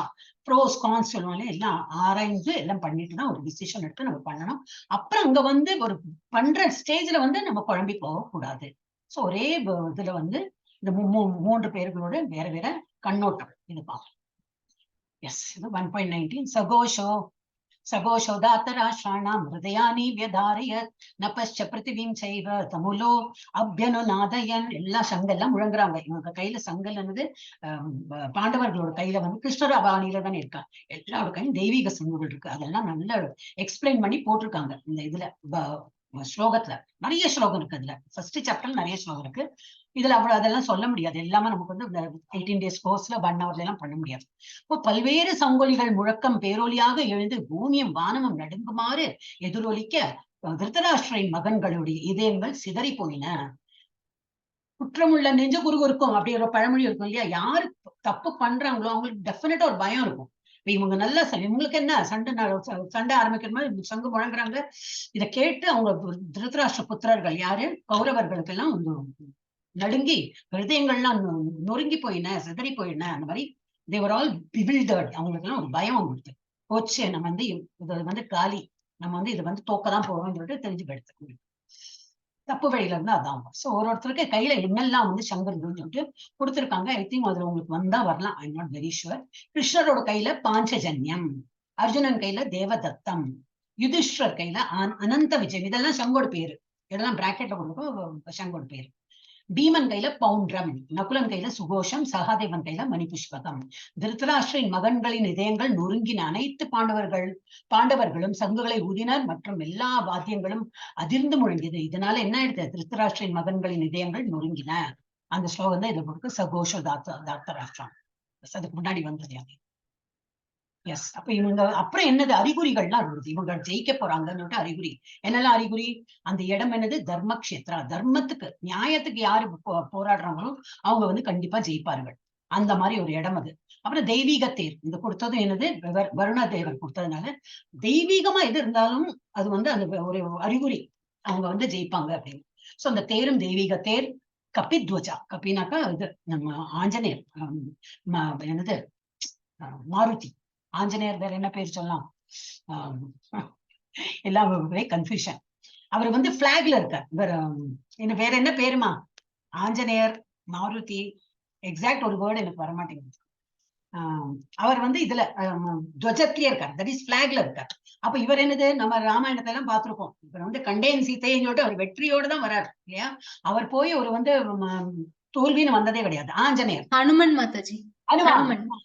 ப்ரோஸ் கான்ஸ் சொல்லுவாங்க எல்லாம் ஆராய்ந்து எல்லாம் பண்ணிட்டு தான் ஒரு டிசிஷன் எடுத்து நம்ம பண்ணணும். அப்புறம் அங்க ஒரு பண்ற ஸ்டேஜ்ல நம்ம குழம்பி போகக்கூடாது. ஸோ ஒரே இதுல இந்த மூன்று பேர்களோட வேற வேற கண்ணோட்டம் இது பார்க்கலாம். எஸ், இது 1.19 சகோஷோ தாத்தராஷ்டிராணாம் ஹிருதயானி வியதாரயத் நபஸ்ச பிருத்திவீம் செய்வ தமுலோ அப்யனுநாதயன். எல்லாம் சங்கெல்லாம் முழங்குறாங்க. இவங்க கையில சங்கல் பாண்டவர்களோட கையில கிருஷ்ணர் அபானியில தானே இருக்கா, எல்லாரோட கையும் தெய்வீக சங்கங்கள் இருக்கு. அதெல்லாம் நல்லா எக்ஸ்பிளைன் பண்ணி போட்டிருக்காங்க இந்த இதுல ஸ்லோகத்துல. நிறைய ஸ்லோகம் இருக்கு அதுல, ஃபர்ஸ்ட் சாப்டர்ல நிறைய ஸ்லோகம் இருக்கு. இதுல அவ்வளவு அதெல்லாம் சொல்ல முடியாது, எல்லாமே நமக்கு இந்த 18 days கோர்ஸ்ல 1 hourல எல்லாம் பண்ண முடியாது. இப்போ பல்வேறு சங்கொலிகள் முழக்கம் பேரொலியாக எழுந்து பூமியும் வானமும் நடுங்குமாறு எதிரொலிக்க திருதராஷ்டிரின் மகன்களுடைய இதயங்கள் சிதறி போயின. குற்றமுள்ள நெஞ்சு குறுகுறுக்கும் அப்படி ஒரு பழமொழி இருக்கும் இல்லையா, யாரு தப்பு பண்றாங்களோ அவங்களுக்கு டெஃபினட்டா ஒரு பயம் இருக்கும். இவங்க நல்லா இவங்களுக்கு என்ன சண்டை ஆரம்பிக்கிற மாதிரி சங்கு முழங்குறாங்க. இதை கேட்டு அவங்க திருதராஷ்டிர புத்திரர்கள் யாரு, கௌரவர்களுக்கு எல்லாம் நடுங்கி ஹிருதயங்கள்லாம் நொறுங்கி போயின, சிதறி போயின. அந்த மாதிரி தேவர் ஆல் பிவில்டர்ட். அவங்களுக்கு எல்லாம் ஒரு பயம் வந்துட்டு போச்சு, நம்ம இது காலி, நம்ம இதை தோக்கதான் போறோம்னு சொல்லிட்டு தெரிஞ்சு எடுத்துக்கணும். தப்பு வழியில இருந்து அதான். சோ ஒருத்தருக்கு கையில என்னெல்லாம் சங்கர்ன்னு சொல்லிட்டு கொடுத்துருக்காங்க. ஐ திங்க் அதுல உங்களுக்கு வந்தா வரலாம், ஐ நாட் வெரி ஷுவர். கிருஷ்ணரோட கையில பாஞ்சஜன்யம், அர்ஜுனன் கையில தேவதத்தம், யுதிஷ்டர் கையில அனந்த விஜயம். இதெல்லாம் சங்கோட பேரு, இதெல்லாம் பிராக்கெட்ல கொடுக்கும் சங்கோட பேரு. பீமன் கையில பவுண்ட்ரம், நகுலன் கையில சுகோஷம், சகாதேவன் கையில மணிபுஷ்பகம். திருதராஷ்டிரின் மகன்களின் இதயங்கள் நொறுங்கின. அனைத்து பாண்டவர்களும் சங்குகளை ஊதினர் மற்றும் எல்லா வாத்தியங்களும் அதிர்ந்து முழங்கியது. இதனால என்ன ஆயிடுது, திருதராஷ்டிரின் மகன்களின் இதயங்கள் நொறுங்கின. அந்த ஸ்லோகம் தான் இதை கொடுக்கு சகோஷோ தாத்தராஷ்டிரம். அதுக்கு முன்னாடி வந்தது அது. எஸ், அப்ப இவங்க அப்புறம் என்னது அறிகுறிகள்லாம் வருது, இவங்க ஜெயிக்க போறாங்கன்னு அறிகுறி. என்னெல்லாம் அறிகுறி, அந்த இடம் என்னது தர்மக்ஷேத்ரா, தர்மத்துக்கு நியாயத்துக்கு யாரு போராடுறாங்களோ அவங்க கண்டிப்பா ஜெயிப்பார்கள், அந்த மாதிரி ஒரு இடம் அது. அப்புறம் தெய்வீக தேர், இந்த கொடுத்ததும் என்னது வருண தேவர் கொடுத்ததுனால தெய்வீகமா எது இருந்தாலும் அது அந்த ஒரு அறிகுறி, அவங்க ஜெயிப்பாங்க அப்படின்னு. சோ அந்த தேரும் தெய்வீக தேர். கபித்வஜா, கபினாக்கா இது நம்ம ஆஞ்சநேயர், என்னது மாருதி. ஆஞ்சநேயர் வேற என்ன பேர் சொல்லலாம், எல்லாம் கன்ஃபியூஷன். அவர் பிளாக்ல இருக்கார், வேற என்ன பேருமா, ஆஞ்சநேயர் மாருதி, எக்ஸாக்ட் ஒரு வேர்டு எனக்கு வரமாட்டேங்குது. அவர் இதுல துவஜத்திலே இருக்கார், தட் இஸ் பிளாக்ல இருக்கார். அப்ப இவர் என்னது, நம்ம ராமாயணத்தை எல்லாம் பார்த்திருக்கோம். இவர் கண்டேன் சீத்தைன்னு சொல்லிட்டு அவர் வெற்றியோடு தான் வர்றாரு இல்லையா. அவர் போய் ஒரு தோல்வின்னு வந்ததே கிடையாது. ஆஞ்சநேயர், ஹனுமன் மாதாஜி, ஹனுமான்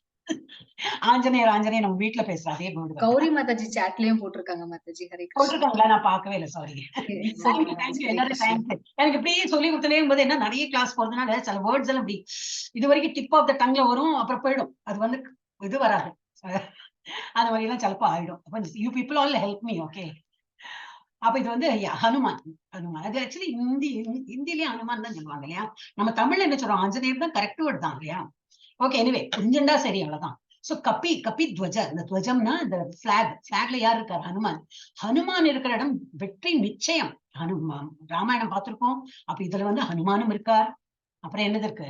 ஆஞ்சநேயர் ஆஞ்சநேயர் நம்ம வீட்டுல பேசுற அதே வேர்டு தான் கௌரி மாதாஜி சாட்லயும் போட்டிருக்காங்க மாதாஜி. ஹரே கிருஷ்ணா. போட்டிருக்காங்களா? நான் பார்க்கவே இல்ல. Sorry. It's okay thank you, Mataji. Thank you. Hare எல்லாரும் கிருஷ்ணா. தேங்க்ஸ். எனக்கு இப்படியே சொல்லி கொடுத்துட்டே இருக்கும்போது என்ன நிறைய கிளாஸ் போறதுனால சில வேர்ட்ஸ் எல்லாம் இப்படி இது வரைக்கும் டிப் ஆஃப் த டங்ல வரும், அப்புறம் போயிடும். அது வந்து இது வராது. அந்த மாதிரி எல்லாம் சிலப்போ ஆயிடும். அப்ப you people all help me. Okay. அப்ப இது வந்து ஹனுமான். ஹனுமான் அது ஆக்சுவலி ஹிந்திலயே ஹனுமான் தான் சொல்லுவாங்க இல்லையா? நம்ம தமிழ்ல என்ன சொல்றோம்? ஆஞ்சநேயர் தான் கரெக்ட் வேர்ட் தான் இல்லையா? ஓகே, எனிவே புரிஞ்சுண்டா சரி, அவ்வளவுதான். சோ கபி துவஜ, இந்த துவஜம்னா இந்த பிளாக்ல யார் இருக்காரு? ஹனுமான். ஹனுமான் இருக்கிற இடம் வெற்றி நிச்சயம். ஹனுமான் ராமாயணம் பார்த்திருக்கோம். அப்ப இதுல வந்து ஹனுமானும் இருக்கார். அப்புறம் என்னது இருக்கு?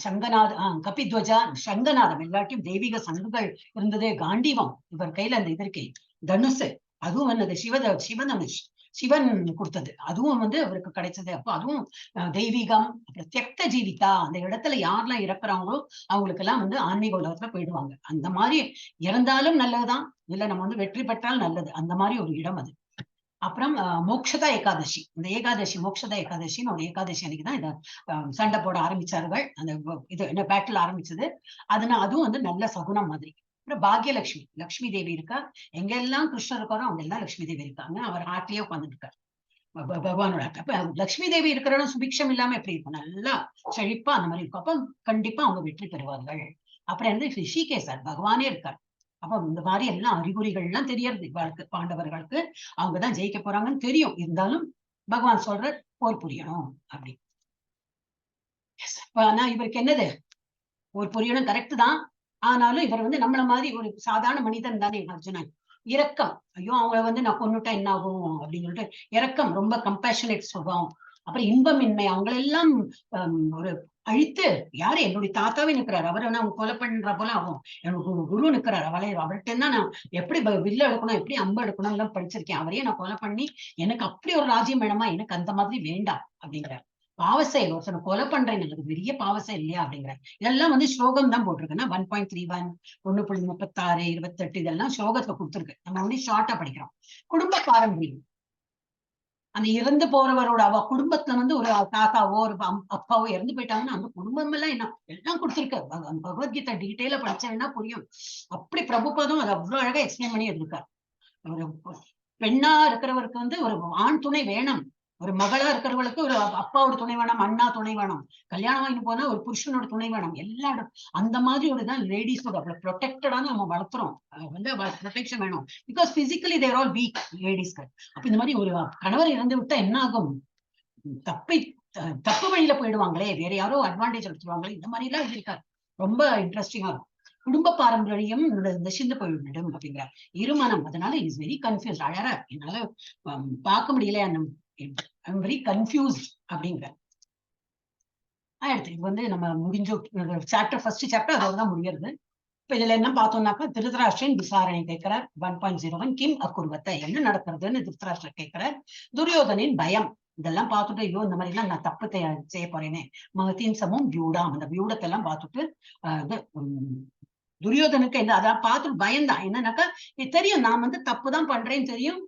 சங்கநாத கபித்வஜா, சங்கநாதம். எல்லாத்தையும் தெய்வீக சங்குகள் இருந்தது. காண்டீவம் இவர் கையில அந்த இது இருக்கே, தனுசு, அதுவும் வந்தது சிவதனுஷ், சிவன் கொடுத்தது. அதுவும் வந்து அவருக்கு கிடைச்சது. அப்போ அதுவும் தெய்வீகம். அப்புறம் தியக்த ஜீவிதா, அந்த இடத்துல யாரெல்லாம் இறக்குறாங்களோ அவங்களுக்கு எல்லாம் வந்து ஆன்மீக உலகத்துல போயிடுவாங்க. அந்த மாதிரி இறந்தாலும் நல்லதுதான், இல்ல நம்ம வந்து வெற்றி பெற்றால் நல்லது. அந்த மாதிரி ஒரு இடம் அது. அப்புறம் மோக்ஷதா ஏகாதசி, இந்த ஏகாதசி மோக்ஷதா ஏகாதசின்னு ஒரு ஏகாதசி அன்னைக்கு தான் இதை சண்டை போட ஆரம்பிச்சார்கள். அந்த இது என்ன பேட்டில் ஆரம்பிச்சது. அதுவும் வந்து நல்ல சகுனம் மாதிரி. அப்புறம் பாக்யலட்சுமி, லட்சுமி தேவி இருக்கா. எங்கெல்லாம் கிருஷ்ணர் இருக்காரோ அவங்க எல்லாம் லட்சுமி தேவி இருக்காங்க. அவர் ஹார்ட்லயே உட்காந்துட்டு இருக்காரு பகவானோட. அப்ப லட்சுமி தேவி இருக்கிற இடம் சுபிக்ஷம் இல்லாம எப்படி இருக்கும்? நல்லா செழிப்பா அந்த மாதிரி இருக்கும். அப்ப கண்டிப்பா அவங்க வெற்றி பெறுவார்கள். அப்புறம் வந்து ரிஷிகேசர் பகவானே இருக்கார். அப்ப இந்த மாதிரி எல்லாம் அறிகுறிகள் எல்லாம் தெரியறது பாண்டவர்களுக்கு. அவங்கதான் ஜெயிக்க போறாங்கன்னு தெரியும். இருந்தாலும் பகவான் சொல்ற போர் புரியணும் அப்படி. ஆனா இவருக்கு என்னது? போர் புரியணும் கரெக்ட் தான். ஆனாலும் இவர் வந்து நம்மள மாதிரி ஒரு சாதாரண மனிதன் தானே அர்ஜுனன். இரக்கம், ஐயோ அவங்கள வந்து நான் கொன்னுட்டா என்ன ஆகும் அப்படின்னு சொல்லிட்டு இரக்கம், ரொம்ப கம்பேஷனேட் சுபாவம். அப்புறம் இன்பமின்மை, அவங்களெல்லாம் ஒரு அழித்து, யாரு? என்னுடைய தாத்தாவே நிற்கிறாரு, அவரை நான் கொலை பண்ற போல ஆகும். எனக்கு குரு நிற்கிறார், அவர்கிட்ட தான் நான் எப்படி வில்ல எடுக்கணும், எப்படி அம்பு எடுக்கணும் எல்லாம் படிச்சிருக்கேன். அவரையே நான் கொலை பண்ணி எனக்கு அப்படி ஒரு ராஜ்யம் வேணுமா? எனக்கு அந்த மாதிரி வேண்டாம் அப்படிங்கிறார். பாவசெயல், ஒருத்தனை கொலை பண்றேன், எனக்கு பெரிய பாவசெயல் இல்லையா அப்படிங்கிற. இதெல்லாம் வந்து ஸ்லோகம் தான் போட்டிருக்குன்னா 1.31, 1.36, 28 இதெல்லாம் ஸ்லோகத்துல கொடுத்துருக்கு. நம்ம வந்து ஷார்ட்டா படிக்கிறோம். குடும்ப பாரம்பரியம், அந்த இறந்து போறவரோட குடும்பத்துல வந்து ஒரு தாத்தாவோ ஒரு அப்பாவோ இறந்து போயிட்டாங்கன்னா அந்த குடும்பம் எல்லாம் என்ன எல்லாம் கொடுத்துருக்கு. பகவத்கீதை டீட்டெயிலா படிச்சேன்னா புரியும். அப்படி பிரபுபாதம் அதை அவ்வளவு அழகா எக்ஸ்பிளைன் பண்ணி இருக்காரு. ஒரு பெண்ணா இருக்கிறவருக்கு வந்து ஒரு ஆண் துணை வேணும். ஒரு மகளா இருக்கிறவங்களுக்கு ஒரு அப்பாவோட துணை வேணும், அண்ணா துணை வேணும். கல்யாணம் வாங்கி போனா ஒரு புருஷனோட துணை வேணும். எல்லாரும் அந்த மாதிரி ஒரு தான் லேடிஸோட அவ்வளவு ப்ரொடெக்டடா நம்ம வளர்த்துறோம். வந்து ப்ரொடெக்ஷன் வேணும். Because physically they're all weak லேடிஸ்க்கு. அப்ப இந்த மாதிரி ஒரு கணவர் இறந்து விட்டா என்ன ஆகும்? தப்பி தப்பு வழியில போயிடுவாங்களே, வேற யாரோ அட்வான்டேஜ் எடுத்துருவாங்களே, இந்த மாதிரி எல்லாம் இருக்காரு. ரொம்ப இன்ட்ரெஸ்டிங்கா இருக்கும். குடும்ப பாரம்பரியம் நசிந்து போய்விடும் அப்படிங்கிறார். இருமனம், அதனால இஸ் வெரி கன்ஃபியூஸ். அழற என்னால பார்க்க முடியல, ஐம் வெரி கன்ஃபியூஸ் அப்படிங்கிற. அடுத்து இது வந்து நம்ம முடிஞ்ச சாப்டர், ஃபர்ஸ்ட் சாப்டர் அதோடதான் முடியறது. இப்ப இதுல என்ன பார்த்தோம்னாக்கா, திருதராஷ்டிரன் விசாரணை கேட்கிறார். 1.01 கிம் அக்குர்வத்தை, என்ன நடக்கிறதுன்னு திருதராஷ்டிரர் கேட்கிறார். துரியோதனின் பயம், இதெல்லாம் பார்த்துட்டு ஐயோ இந்த மாதிரி எல்லாம் நான் தப்பு செய்ய போறேனே. மகத்தின் சமம் வியூடாம், அந்த வியூடத்தை எல்லாம் பார்த்துட்டு துரியோதனுக்கு என்ன அதான் பார்த்துட்டு பயந்தான். என்னன்னாக்கா தெரியும் நான் வந்து தப்பு தான் பண்றேன்னு தெரியும்,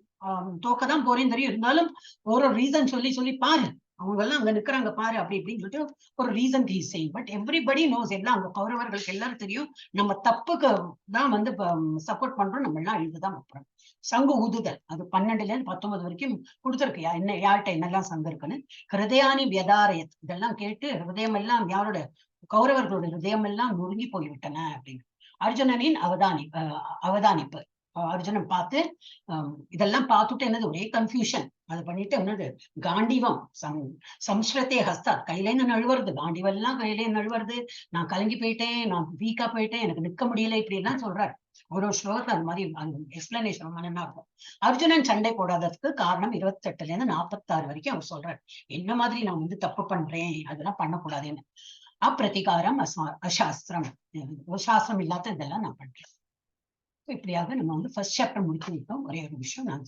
தோக்கதான் போறேன்னு தெரியும். இருந்தாலும் ஒரு ரீசன் சொல்லி சொல்லி பாரு, அவங்க எல்லாம் அங்க நிக்கிறாங்க பாரு அப்படி இப்படின்னு சொல்லிட்டு ஒரு reason he saying. But everybody knows, எல்லாம் அங்க கௌரவர்களுக்கு எல்லாரும் தெரியும் நம்ம தப்புக்கு தான் வந்து சப்போர்ட் பண்றோம், நம்ம எல்லாம் எழுதுதான் வைக்கிறோம். சங்கு ஊதுதல், அது 12ல இருந்து 19 வரைக்கும் கொடுத்துருக்கு. என்ன யார்கிட்ட என்னெல்லாம் சங்கு இருக்குன்னு. ஹிருதயானி வியதாரயத், இதெல்லாம் கேட்டு ஹிருதயம் எல்லாம் யாரோட? கௌரவர்களோட ஹிருதயம் எல்லாம் நொறுங்கி போய்விட்டன அப்படின்னு. அர்ஜுனனின் அவதானிப்பு, அர்ஜுனன் பார்த்து இதெல்லாம் பார்த்துட்டு என்னது ஒரே கன்ஃபியூஷன். அது பண்ணிட்டு என்னது காண்டிவம் சம்ஸ்ரத்தே ஹஸ்தா, கையில இருந்து நழுவுறது, காண்டிவம் எல்லாம் கையில நழுவுறது. நான் கலங்கி போயிட்டேன், நான் வீக்கா போயிட்டேன், எனக்கு நிக்க முடியல, இப்படி எல்லாம் சொல்றாரு. ஒரு ஸ்லோகத்தை அது மாதிரி எக்ஸ்பிளனேஷன் என்ன இருக்கும். அர்ஜுனன் சண்டை போடாததுக்கு காரணம் 28ல இருந்து 46 வரைக்கும் அவர் சொல்றாரு. என்ன மாதிரி நான் வந்து தப்பு பண்றேன், அதெல்லாம் பண்ணக்கூடாதுன்னு. அப்பிரதிகாரம் அசாஸ்திரம், சாஸ்திரம் இல்லாத இதெல்லாம் நான் பண்றேன். இப்படியாக நம்ம வந்து ஃபர்ஸ்ட் சாப்டர் முடிச்சு விட்டோம். ஒரே ஒரு விஷயம் நான்